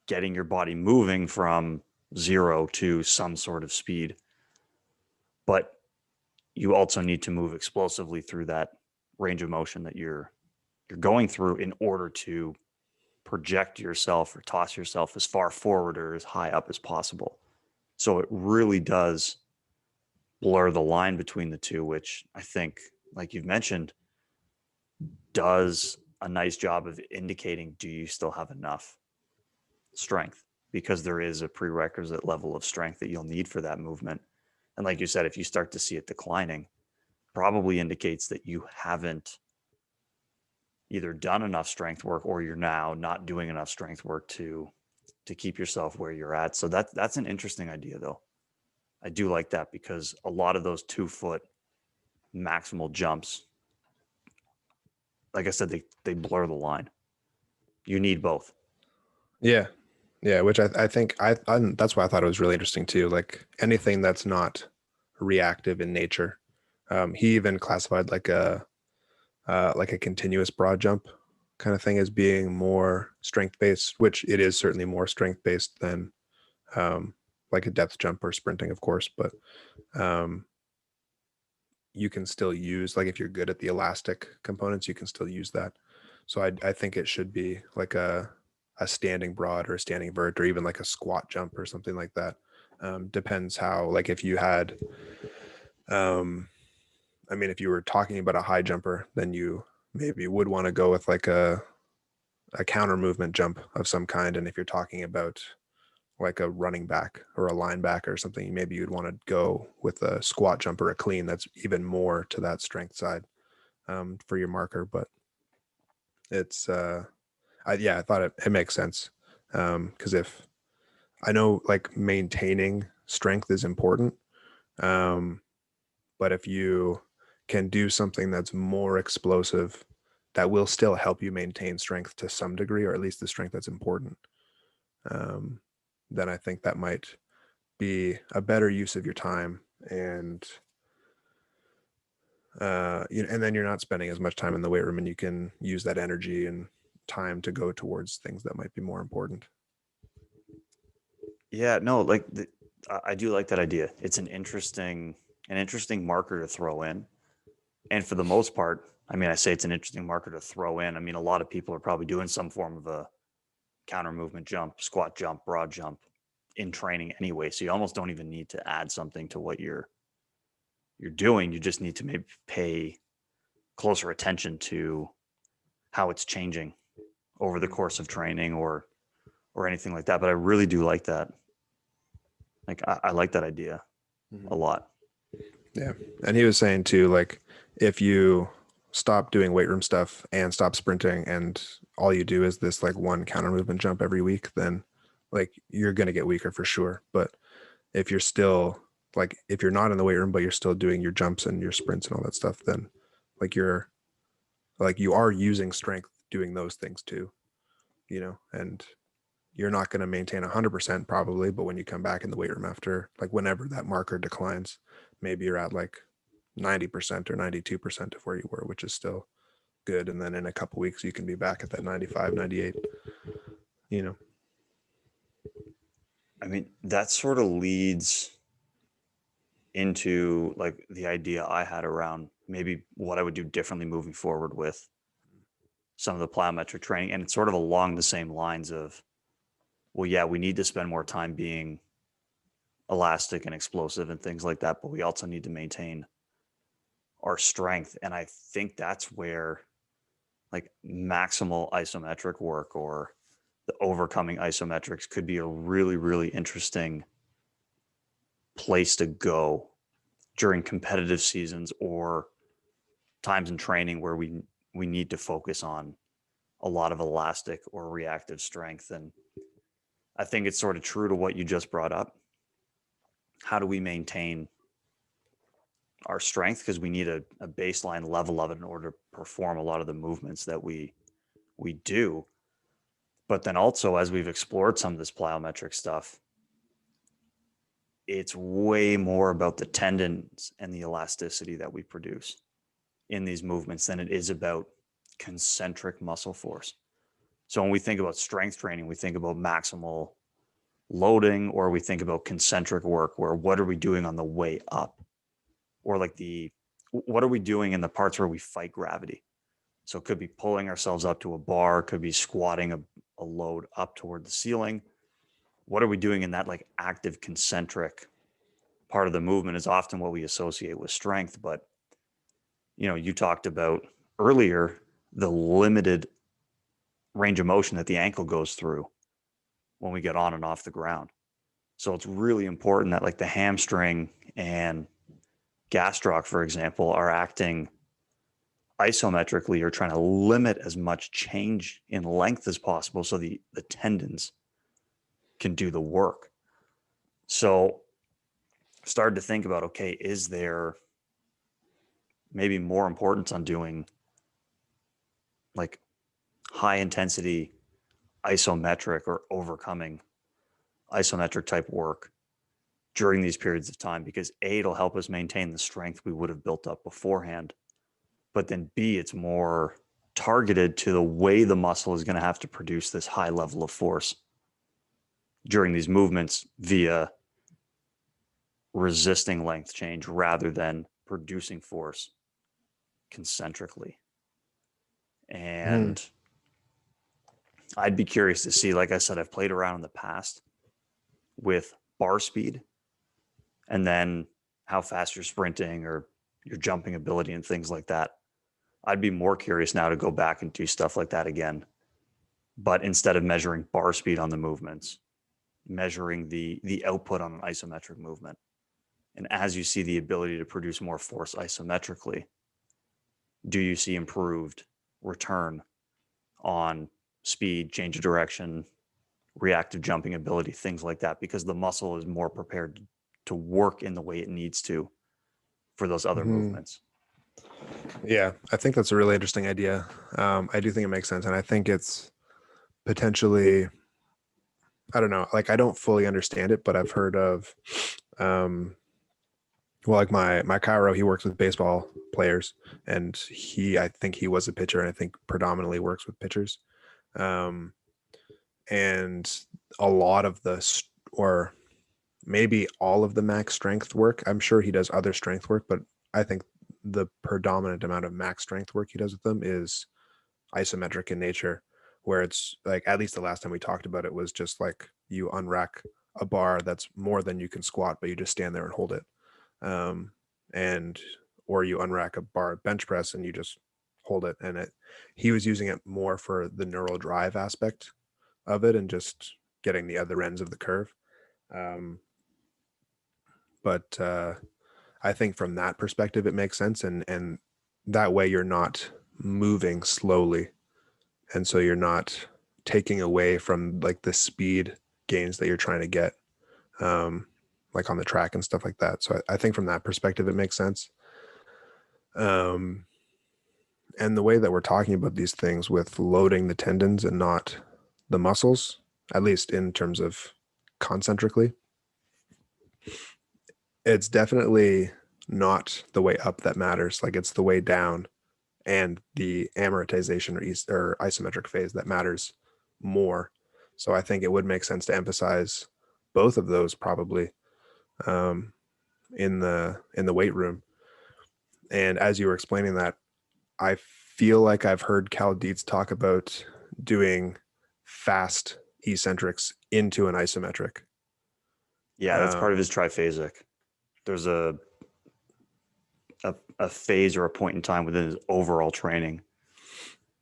getting your body moving from zero to some sort of speed. But you also need to move explosively through that range of motion that you're going through in order to project yourself or toss yourself as far forward or as high up as possible. So it really does blur the line between the two, which I think, like you've mentioned, does a nice job of indicating, do you still have enough strength? Because there is a prerequisite level of strength that you'll need for that movement. And like you said, if you start to see it declining, probably indicates that you haven't either done enough strength work or you're now not doing enough strength work to keep yourself where you're at. So that's an interesting idea though. I do like that because a lot of those 2 foot maximal jumps, like I said, they blur the line. You need both. Yeah. Yeah. Which I think that's why I thought it was really interesting too. Like anything that's not reactive in nature. He even classified like a continuous broad jump kind of thing as being more strength based, which it is certainly more strength based than um, like a depth jump or sprinting, of course. But um, you can still use, like if you're good at the elastic components, you can still use that. So I think it should be like a standing broad or a standing vert or even like a squat jump or something like that. Depends how, like if you had um, I mean, if you were talking about a high jumper, then you maybe would want to go with like a counter movement jump of some kind. And if you're talking about like a running back or a linebacker or something, maybe you'd want to go with a squat jump or a clean that's even more to that strength side for your marker. But it's, yeah, I thought it makes sense. Because if I know like maintaining strength is important, um, but if you can do something that's more explosive, that will still help you maintain strength to some degree, or at least the strength that's important, um, then I think that might be a better use of your time. And and then you're not spending as much time in the weight room, and you can use that energy and time to go towards things that might be more important. Yeah, no, I do like that idea. It's an interesting marker to throw in. And for the most part, I mean, I say it's an interesting marker to throw in. I mean, a lot of people are probably doing some form of a counter movement jump, squat jump, broad jump in training anyway. So you almost don't even need to add something to what you're doing. You just need to maybe pay closer attention to how it's changing over the course of training or anything like that. But I really do like that. Like I like that idea a Mhm. lot. Yeah. And he was saying too, like, if you stop doing weight room stuff and stop sprinting and all you do is this like one counter movement jump every week, then like you're going to get weaker for sure. But if you're still like, if you're not in the weight room, but you're still doing your jumps and your sprints and all that stuff, then like you're like, you are using strength doing those things too, and you're not going to maintain 100% probably, but when you come back in the weight room after like whenever that marker declines, maybe you're at like 90% or 92% of where you were, which is still good. And then in a couple weeks you can be back at that 95, 98. you know I mean, that sort of leads into like the idea I had around maybe what I would do differently moving forward with some of the plyometric training. And it's sort of along the same lines of, well, yeah, we need to spend more time being elastic and explosive and things like that, but we also need to maintain our strength. And I think that's where like maximal isometric work or the overcoming isometrics could be a really, really interesting place to go during competitive seasons or times in training where we need to focus on a lot of elastic or reactive strength. And I think it's sort of true to what you just brought up. How do we maintain our strength? Because we need a baseline level of it in order to perform a lot of the movements that we do. But then also, as we've explored some of this plyometric stuff, it's way more about the tendons and the elasticity that we produce in these movements than it is about concentric muscle force. So when we think about strength training, we think about maximal loading, or we think about concentric work, where what are we doing on the way up? Or like what are we doing in the parts where we fight gravity? So it could be pulling ourselves up to a bar, could be squatting a load up toward the ceiling. What are we doing in that like active concentric part of the movement is often what we associate with strength. But, you talked about earlier the limited range of motion that the ankle goes through when we get on and off the ground. So it's really important that like the hamstring and gastroc, for example, are acting isometrically or trying to limit as much change in length as possible so the tendons can do the work. So started to think about, okay, is there maybe more importance on doing like high intensity isometric or overcoming isometric type work during these periods of time? Because A, it'll help us maintain the strength we would have built up beforehand, but then B, it's more targeted to the way the muscle is going to have to produce this high level of force during these movements via resisting length change rather than producing force concentrically. Mhm. And I'd be curious to see, like I said, I've played around in the past with bar speed and then how fast you're sprinting or your jumping ability and things like that. I'd be more curious now to go back and do stuff like that again. But instead of measuring bar speed on the movements, measuring the output on an isometric movement. And as you see the ability to produce more force isometrically, do you see improved return on speed, change of direction, reactive jumping ability, things like that, because the muscle is more prepared to work in the way it needs to for those other Mhm. movements. Yeah, I think that's a really interesting idea. I do think it makes sense, and I think it's potentially, I don't know, like I don't fully understand it, but I've heard of, um, well, like my Cairo, he works with baseball players, and I think he was a pitcher, and I think predominantly works with pitchers. Um, and a lot of or maybe all of the max strength work. I'm sure he does other strength work, but I think the predominant amount of max strength work he does with them is isometric in nature, where it's like, at least the last time we talked about it was just like you unrack a bar that's more than you can squat, but you just stand there and hold it. And or you unrack a bar bench press and you just hold it. And he was using it more for the neural drive aspect of it and just getting the other ends of the curve. Um, but I think from that perspective, it makes sense. And that way you're not moving slowly. And so you're not taking away from like the speed gains that you're trying to get, um, like on the track and stuff like that. So I think from that perspective, it makes sense. Um, and the way that we're talking about these things with loading the tendons and not the muscles, at least in terms of concentrically, it's definitely not the way up that matters. Like it's the way down and the amortization or isometric phase that matters more. So I think it would make sense to emphasize both of those probably, um, in the weight room. And as you were explaining that, I feel like I've heard Cal Dietz talk about doing fast eccentrics into an isometric. Yeah, that's part of his triphasic. There's a phase or a point in time within his overall training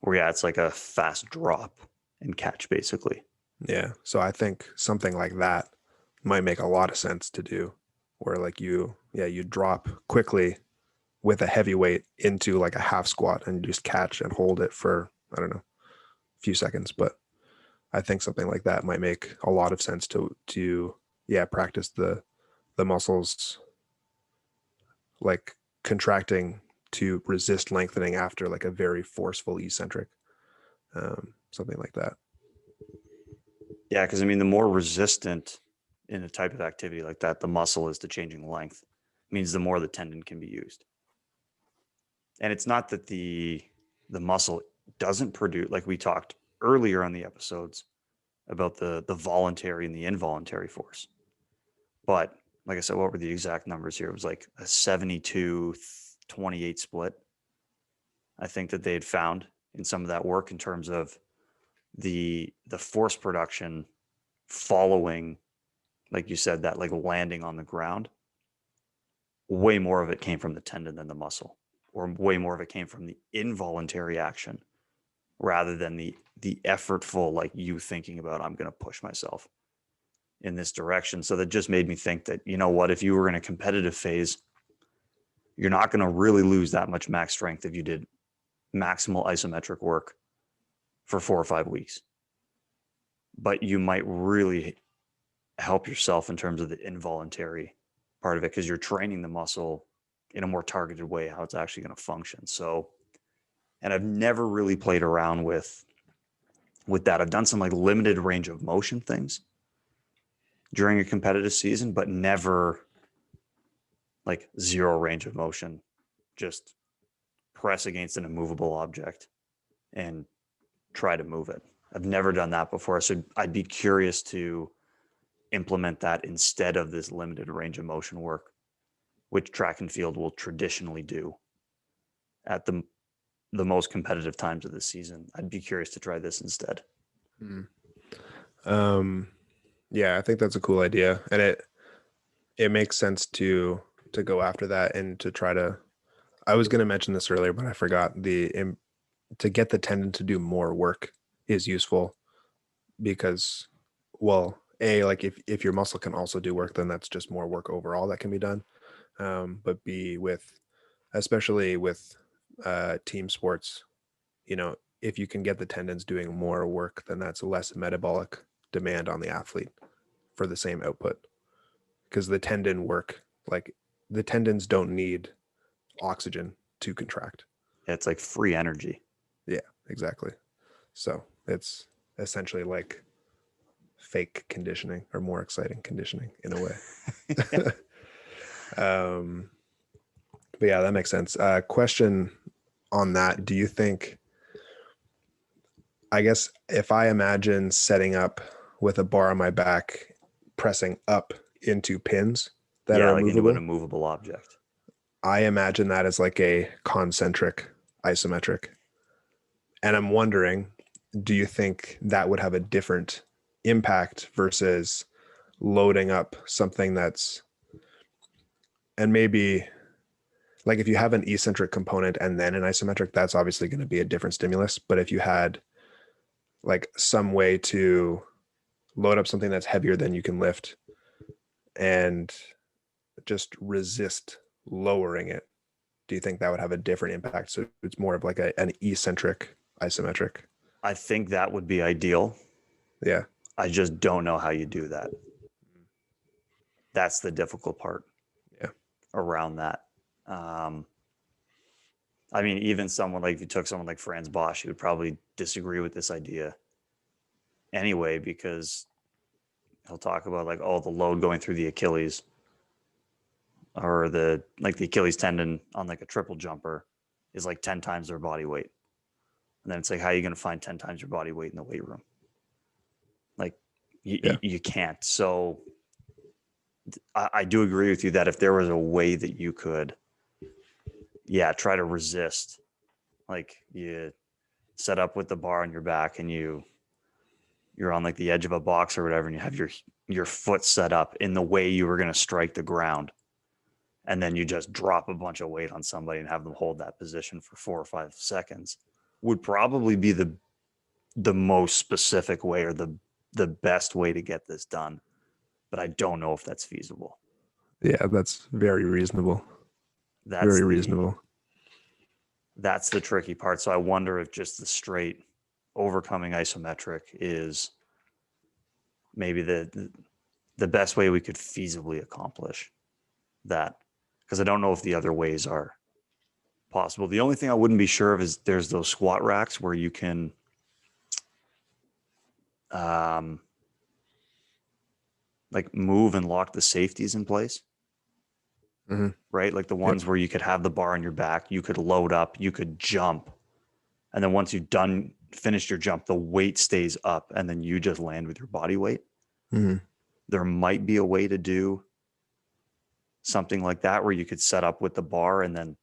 where, yeah, it's like a fast drop and catch basically. Yeah. So I think something like that might make a lot of sense to do, where like you drop quickly with a heavy weight into like a half squat and just catch and hold it for, I don't know, a few seconds. But I think something like that might make a lot of sense to yeah, practice the muscles like contracting to resist lengthening after like a very forceful eccentric, something like that. Yeah, because I mean, the more resistant in a type of activity like that, the muscle is to changing length. It means the more the tendon can be used. And it's not that the muscle doesn't produce, like we talked earlier on the episodes about the voluntary and the involuntary force. But like I said, what were the exact numbers here? It was like a 72-28 split. I think that they had found in some of that work in terms of the force production following, like you said, that like landing on the ground. Way more of it came from the tendon than the muscle, or way more of it came from the involuntary action rather than the effortful, like you thinking about, I'm going to push myself in this direction. So that just made me think that, you know what, if you were in a competitive phase, you're not going to really lose that much max strength if you did maximal isometric work for 4 or 5 weeks. But you might really help yourself in terms of the involuntary part of it because you're training the muscle in a more targeted way, how it's actually going to function. So, and I've never really played around with that. I've done some like limited range of motion things during a competitive season, but never like zero range of motion. Just press against an immovable object and try to move it. I've never done that before. So I'd be curious to implement that instead of this limited range of motion work, which track and field will traditionally do at the most competitive times of the season. I'd be curious to try this instead. Mm. Um, yeah, I think that's a cool idea, and it makes sense to go after that and to try to. I was going to mention this earlier, but I forgot. To get the tendon to do more work is useful because, well, a like if your muscle can also do work, then that's just more work overall that can be done. But b with especially with team sports, if you can get the tendons doing more work, then that's less metabolic demand on the athlete for the same output because the tendons don't need oxygen to contract. It's like free energy. Yeah, exactly. So it's essentially like fake conditioning or more exciting conditioning in a way. um, but yeah, that makes sense. Question on that: do you think? I guess if I imagine setting up with a bar on my back, pressing up into pins that Yeah, are like into an immovable, immovable object. I imagine that as like a concentric isometric. And I'm wondering, do you think that would have a different impact versus loading up something that's, and maybe like if you have an eccentric component and then an isometric, that's obviously going to be a different stimulus. But if you had like some way to load up something that's heavier than you can lift and just resist lowering it, do you think that would have a different impact? So it's more of like an eccentric isometric. I think that would be ideal. Yeah. I just don't know how you do that. That's the difficult part Yeah. around that. Um, I mean, even someone like, if you took someone like Franz Bosch, he would probably disagree with this idea anyway, because he'll talk about like, oh, the load going through the Achilles, or the Achilles tendon on like a triple jumper is like 10 times their body weight. And then it's like, how are you going to find 10 times your body weight in the weight room? Like Yeah. you can't. So I do agree with you that if there was a way that you could, try to resist, like you set up with the bar on your back and you're on like the edge of a box or whatever, and you have your foot set up in the way you were going to strike the ground, and then you just drop a bunch of weight on somebody and have them hold that position for 4 or 5 seconds, would probably be the most specific way, or the best way to get this done. But I don't know if that's feasible. Yeah, that's very reasonable. That's Very the reasonable. that's the tricky part. So I wonder if just the straight overcoming isometric is maybe the best way we could feasibly accomplish that, because I don't know if the other ways are possible. The only thing I wouldn't be sure of is there's those squat racks where you can like move and lock the safeties in place. Mm-hmm. Right? Like the Yep. ones where you could have the bar on your back, you could load up, you could jump. And then once you've finished your jump, the weight stays up and then you just land with your body weight. Mm-hmm. There might be a way to do something like that where you could set up with the bar and then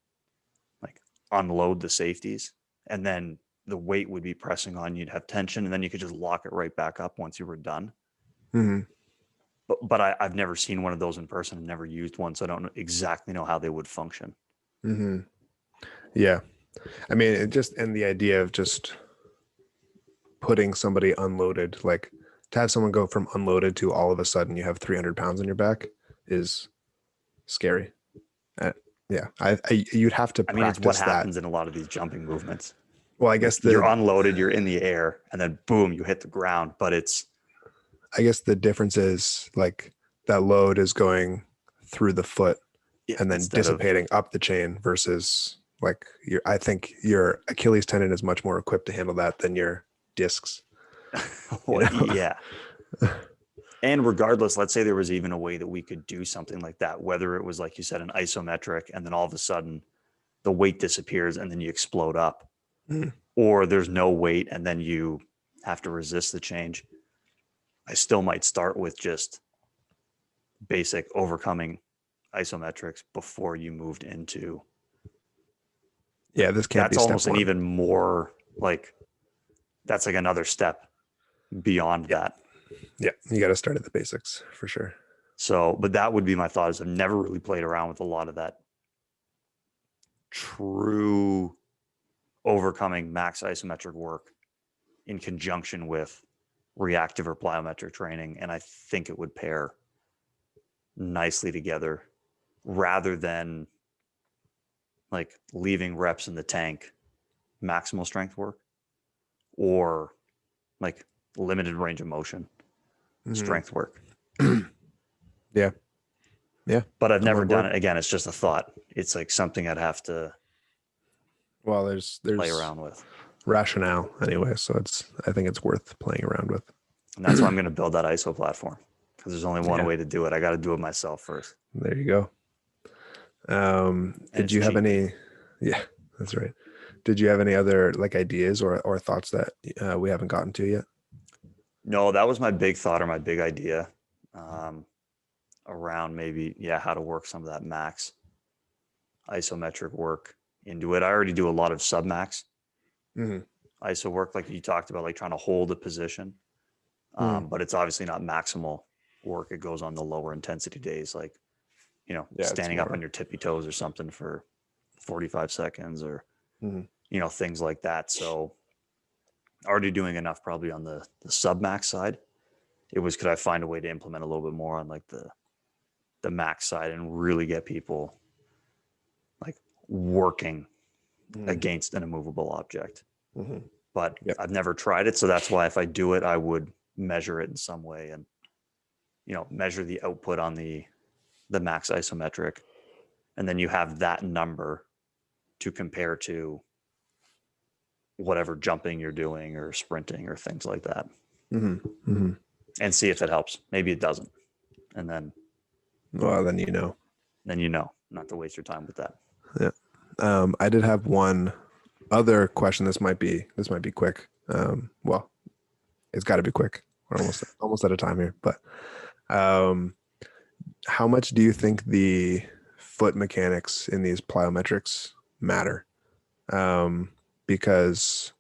like unload the safeties, and then the weight would be pressing on, you'd have tension, and then you could just lock it right back up once you were done. Mm-hmm. But I've never seen one of those in person. I've never used one, so I don't exactly know how they would function. Mm-hmm. Yeah. I mean, and the idea of just putting somebody unloaded, like to have someone go from unloaded to all of a sudden you have 300 pounds on your back is scary. Uh, yeah. You'd have to I mean, it's what practice that. happens in a lot of these jumping movements. Well, I Like guess you're unloaded, you're in the air, and then boom, you hit the ground. But I guess the difference is like that load is going through the foot and then dissipating up the chain versus like I think your Achilles tendon is much more equipped to handle that than your discs. Yeah. And regardless, let's say there was even a way that we could do something like that, whether it was, like you said, an isometric, and then all of a sudden the weight disappears and then you explode up, or there's no weight and then you have to resist the change. I still might start with just basic overcoming isometrics before you moved into. Yeah, this can't be That's step almost an one. even more like, that's like another step beyond that. Yeah, you got to start at the basics for sure. So, but that would be my thought, is I've never really played around with a lot of that true overcoming max isometric work in conjunction with reactive or plyometric training. And I think it would pair nicely together, rather than like leaving reps in the tank, maximal strength work, or like limited range of motion strength work. Yeah. Yeah. But I've never done it. Again, it's just a thought. It's like something I'd have to There's play around with. Rationale anyway, so I think it's worth playing around with. And that's why I'm going to build that ISO platform, because there's only one way to do it. I got to do it myself first. There you go. Did you have any? Yeah, that's right. Did you have any other like ideas or thoughts that we haven't gotten to yet? No, that was my big thought, or my big idea, around maybe, how to work some of that max isometric work into it. I already do a lot of submax ISO work, like you talked about, like trying to hold a position. But it's obviously not maximal work. It goes on the lower intensity days, like, standing up on your tippy toes or something for 45 seconds or, Mhm. things like that. So already doing enough probably on the sub max side. It was, could I find a way to implement a little bit more on like the max side and really get people like working Mhm. against an immovable object. Mhm. But Yep. I've never tried it. So that's why if I do it, I would measure it in some way and, measure the output on the max isometric. And then you have that number to compare to whatever jumping you're doing or sprinting or things like that, Mhm. Mhm. and see if it helps. Maybe it doesn't. And Well, then you know. then not to waste your time with that. Yeah. I did have one other question. This might be quick. Well, it's got to be quick. We're almost out of time here. But um, how much do you think the foot mechanics in these plyometrics matter? Because,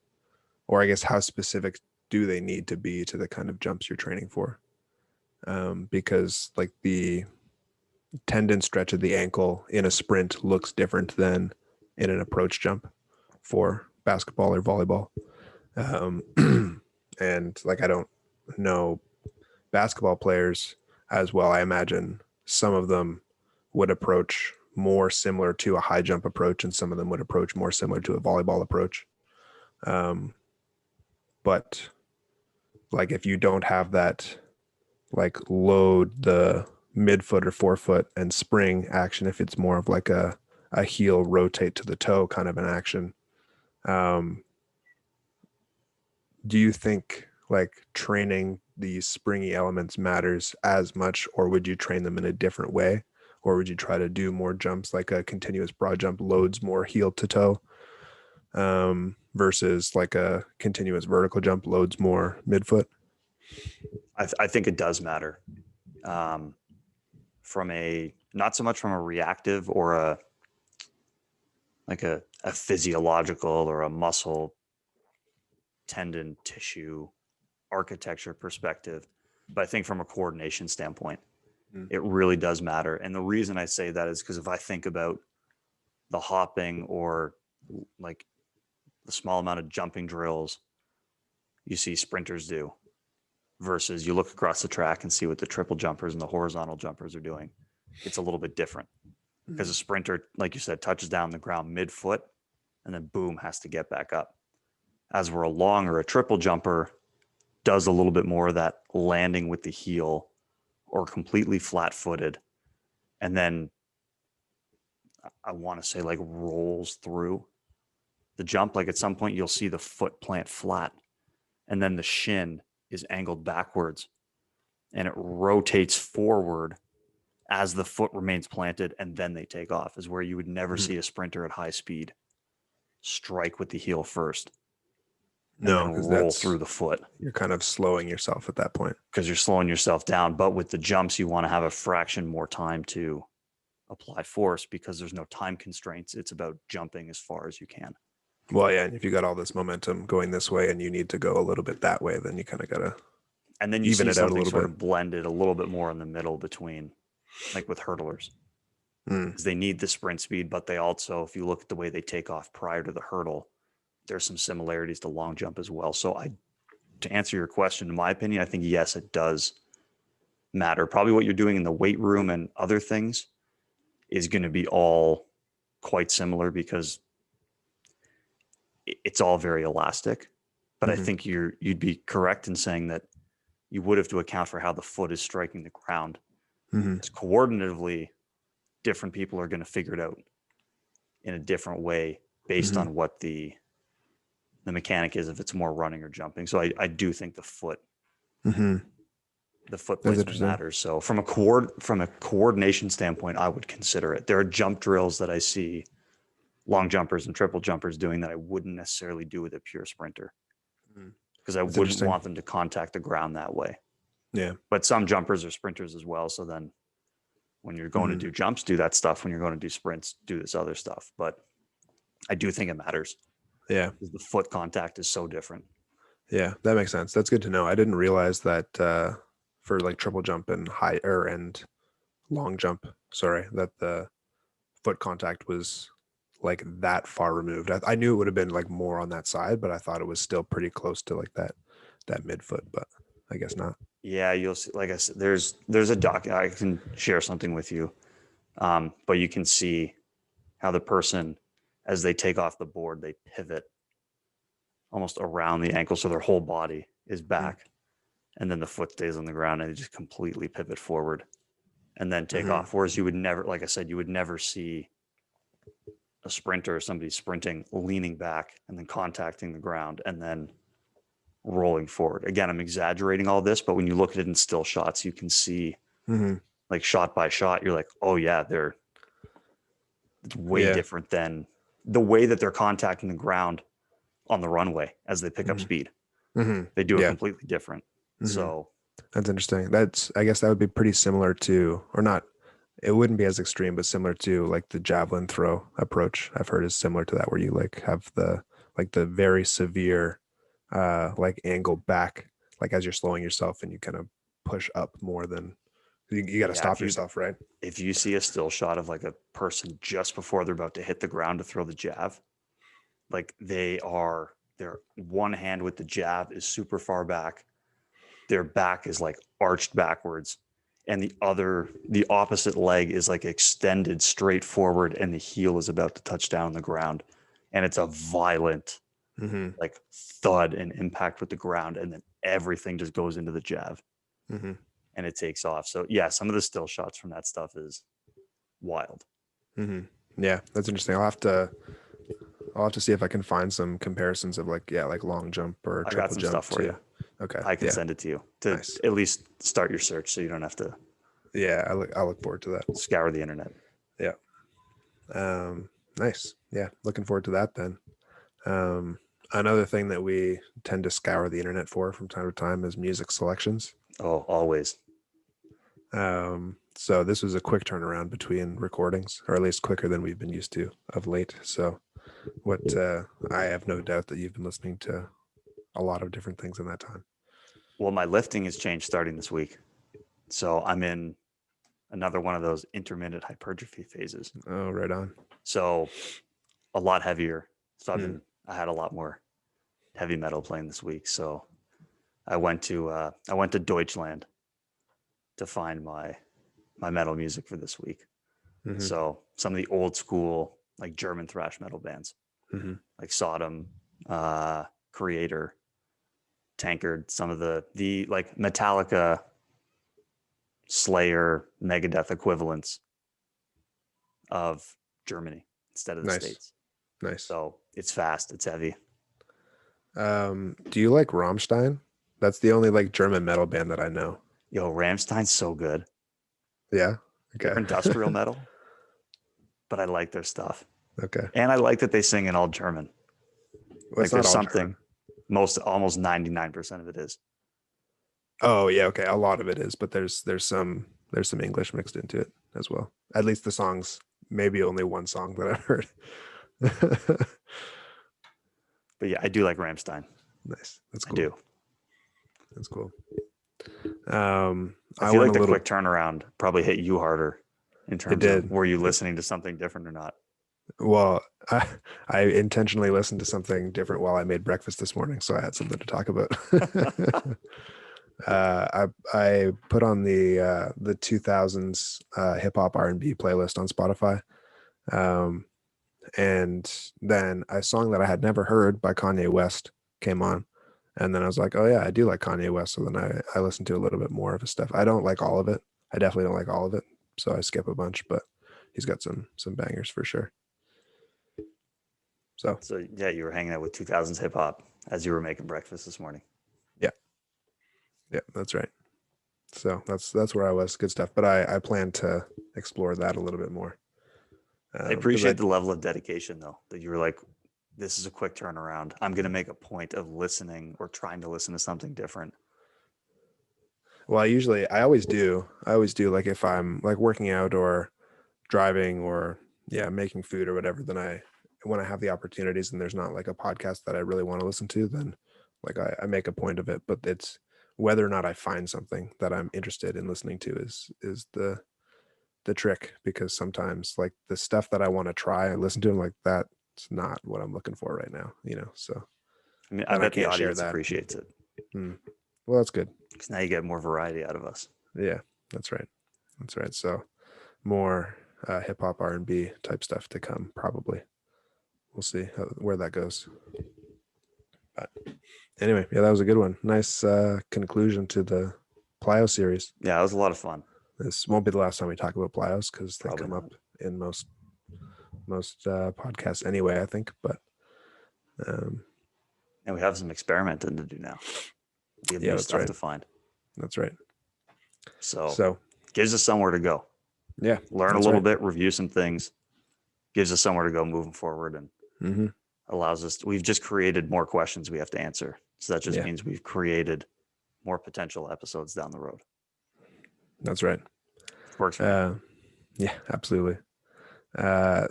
or I guess, how specific do they need to be to the kind of jumps you're training for? Because like the tendon stretch of the ankle in a sprint looks different than in an approach jump for basketball or volleyball. And like, I don't know basketball players as well. I imagine some of them would approach more similar to a high jump approach, and some of them would approach more similar to a volleyball approach. Um, but like, if you don't have that, like, load the midfoot or forefoot and spring action, if it's more of like a heel rotate to the toe kind of an action, um, do you think like training these springy elements matters as much, or would you train them in a different way? Or would you try to do more jumps like a continuous broad jump loads more heel to toe, versus like a continuous vertical jump loads more midfoot? I think it does matter. Um, from a not so much from a reactive or a physiological or a muscle tendon tissue architecture perspective, but I think from a coordination standpoint, Mm. it really does matter. And the reason I say that is because if I think about the hopping or like the small amount of jumping drills you see sprinters do versus you look across the track and see what the triple jumpers and the horizontal jumpers are doing, it's a little bit different because a sprinter, like you said, touches down the ground midfoot and then boom, has to get back up. As where a long or a triple jumper does a little bit more of that landing with the heel or completely flat footed. And then I want to say like rolls through the jump. Like at some point, you'll see the foot plant flat and then the shin is angled backwards and it rotates forward as the foot remains planted and then they take off, is where you would never Mhm. see a sprinter at high speed strike with the heel first and then No, because roll through the foot you're kind of slowing yourself at that point. because you're slowing yourself down. But with the jumps, you want to have a fraction more time to apply force because there's no time constraints. It's about jumping as far as you can. Well, yeah, and if you got all this momentum going this way and you need to go a little bit that way, then you kind of gotta And then you even see it out a something little sort bit. of blended a little bit more in the middle between, like with hurdlers, Mm. because they need the sprint speed, but they also, if you look at the way they take off prior to the hurdle, there's some similarities to long jump as well. So to answer your question, in my opinion, I think yes, it does matter. Probably what you're doing in the weight room and other things is going to be all quite similar because it's all very elastic. But I Hmm. think you'd be correct in saying that you would have to account for how the foot is striking the ground. Hmm. It's coordinatively, different people are going to figure it out in a different way based Hmm. on what the mechanic is, if it's more running or jumping. So I do think Hmm. the foot That's placement interesting. matters. So from a coordination standpoint, I would consider it. There are jump drills that I see long jumpers and triple jumpers doing that I wouldn't necessarily do with a pure sprinter Mhm. because I That's wouldn't interesting. want them to contact the ground that way. Yeah. But some jumpers are sprinters as well. So then when you're going to Hmm. do jumps, do that stuff. When you're going to do sprints, do this other stuff. But I do think it matters Yeah. because the foot contact is so different. Yeah. That makes sense. That's good to know. I didn't realize that for like triple jump and and long jump, sorry, that the foot contact was like that far removed. I knew it would have been like more on that side, but I thought it was still pretty close to like that midfoot, but I guess not. Yeah, you'll see. Like I said, there's a doc. I can share something with you, but you can see how the person, as they take off the board, they pivot almost around the ankle, so their whole body is Mm. back, and then the foot stays on the ground, and they just completely pivot forward, and then take Mm-hmm. off. Whereas you would never, like I said, you would never see a sprinter or somebody sprinting, leaning back, and then contacting the ground, and then rolling forward. Again, I'm exaggerating all this, but when you look at it in still shots, you can see Mm-hmm. like shot by shot, you're like, oh yeah, it's way Yeah. different than the way that they're contacting the ground on the runway as they pick up Mm-hmm. speed. Mm-hmm. They do it Yeah. completely different. Mm-hmm. So That's interesting. I guess that would be pretty similar to, or not, it wouldn't be as extreme, but similar to like the javelin throw approach. I've heard is similar to that, where you like have the very severe like angle back, like as you're slowing yourself and you kind of push up more than you got to yeah, stop yourself, right? if you see a still shot of like a person just before they're about to hit the ground to throw the jab, like their one hand with the jab is super far back, their back is like arched backwards, and the opposite leg is like extended straight forward, and the heel is about to touch down on the ground, and it's a violent Mm-hmm. like thud and impact with the ground, and then everything just goes into the jab Mm-hmm. and it takes off. So yeah, some of the still shots from that stuff is wild. Mm-hmm. Yeah, that's interesting. I'll have to see if I can find some comparisons of like, yeah, like long jump or I got triple some stuff jump for you. too. Okay. I can Yeah. send it to you to Nice. at least start your search so you don't have to Yeah. I look forward to that. scour the internet. Yeah. Nice. Yeah. Looking forward to that then. Um, Another thing that we tend to scour the internet for from time to time is music selections. Oh, always. So this was a quick turnaround between recordings, or at least quicker than we've been used to of late. So what I have no doubt that you've been listening to a lot of different things in that time. Well, my lifting has changed starting this week. So I'm in another one of those intermittent hypertrophy phases. Oh, right on. So a lot heavier. So Hmm. I had a lot more heavy metal playing this week. So I went to Deutschland to find my metal music for this week. Mm-hmm. So some of the old school like German thrash metal bands, Mm-hmm. like Sodom, Creator, Tankard, some of the like Metallica, Slayer, Megadeth equivalents of Germany instead of the Nice. States. Nice. So it's fast, it's heavy. Do you like Rammstein? That's the only like German metal band that I know. Yo, Rammstein's so good. Yeah. They're Okay. industrial metal, but I like their stuff. Okay. And I like that they sing in all German. Well, Like it's not there's all German. something, almost 99% of it is. Oh yeah, okay. A lot of it is, but there's some English mixed into it as well. At least the songs, maybe only one song that I've heard. But yeah, I do like Rammstein. Nice. That's I cool. do. That's cool. I I feel went like a the little. quick turnaround probably hit you harder in It terms of did. were you listening to something different or not? Well, I intentionally listened to something different while I made breakfast this morning, so I had something to talk about. I put on the 2000s hip hop R&B playlist on Spotify, um, and then a song that I had never heard by Kanye West came on, and then I was like, oh yeah, I do like Kanye West. So then I listened to a little bit more of his stuff. I don't like all of it. I definitely don't like all of it, so I skip a bunch. But he's got some bangers for sure. So So yeah, you were hanging out with 2000s hip hop as you were making breakfast this morning. yeah, yeah, that's right. So that's where I was. Good stuff. But I plan to explore that a little bit more I because appreciate the level of dedication though, that you were like, this is a quick turnaround. I'm going to make a point of listening or trying to listen to something different. well, I always do like if I'm like working out or driving or yeah, making food or whatever, then when I have the opportunities and there's not like a podcast that I really want to listen to, then like I make a point of it. But it's whether or not I find something that I'm interested in listening to is the trick, because sometimes like the stuff that I want to try and listen to, I'm like, that's not what I'm looking for right now, So I mean, I then I bet the can't share audience that. appreciates it Well, that's good. because now you get more variety out of us. Yeah, that's right. That's right. So more hip hop, R&B type stuff to come, probably. We'll see where that goes. But anyway, yeah, that was a good one. Nice conclusion to the Plyo series. Yeah, it was a lot of fun. This won't be the last time we talk about Plyos, because they Probably come not. up in most podcasts anyway, I think. But And we have some experimenting to do now. We have yeah, new that's stuff right. to find. That's right. So gives us somewhere to go. Yeah, Learn a little bit, review some things, gives us somewhere to go moving forward, and allows us. We've just created more questions we have to answer. So that just means we've created more potential episodes down the road. That's right. Works for me. Yeah, absolutely.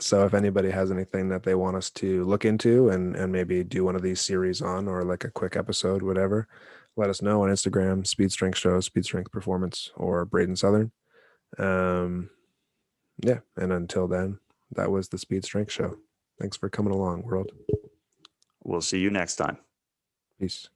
So if anybody has anything that they want us to look into and maybe do one of these series on, or like a quick episode, whatever, let us know on Instagram, Speed Strength Show, Speed Strength Performance, or Braden Southern. Yeah, and until then, that was the Speed Strength Show. Thanks for coming along, world. We'll see you next time. Peace.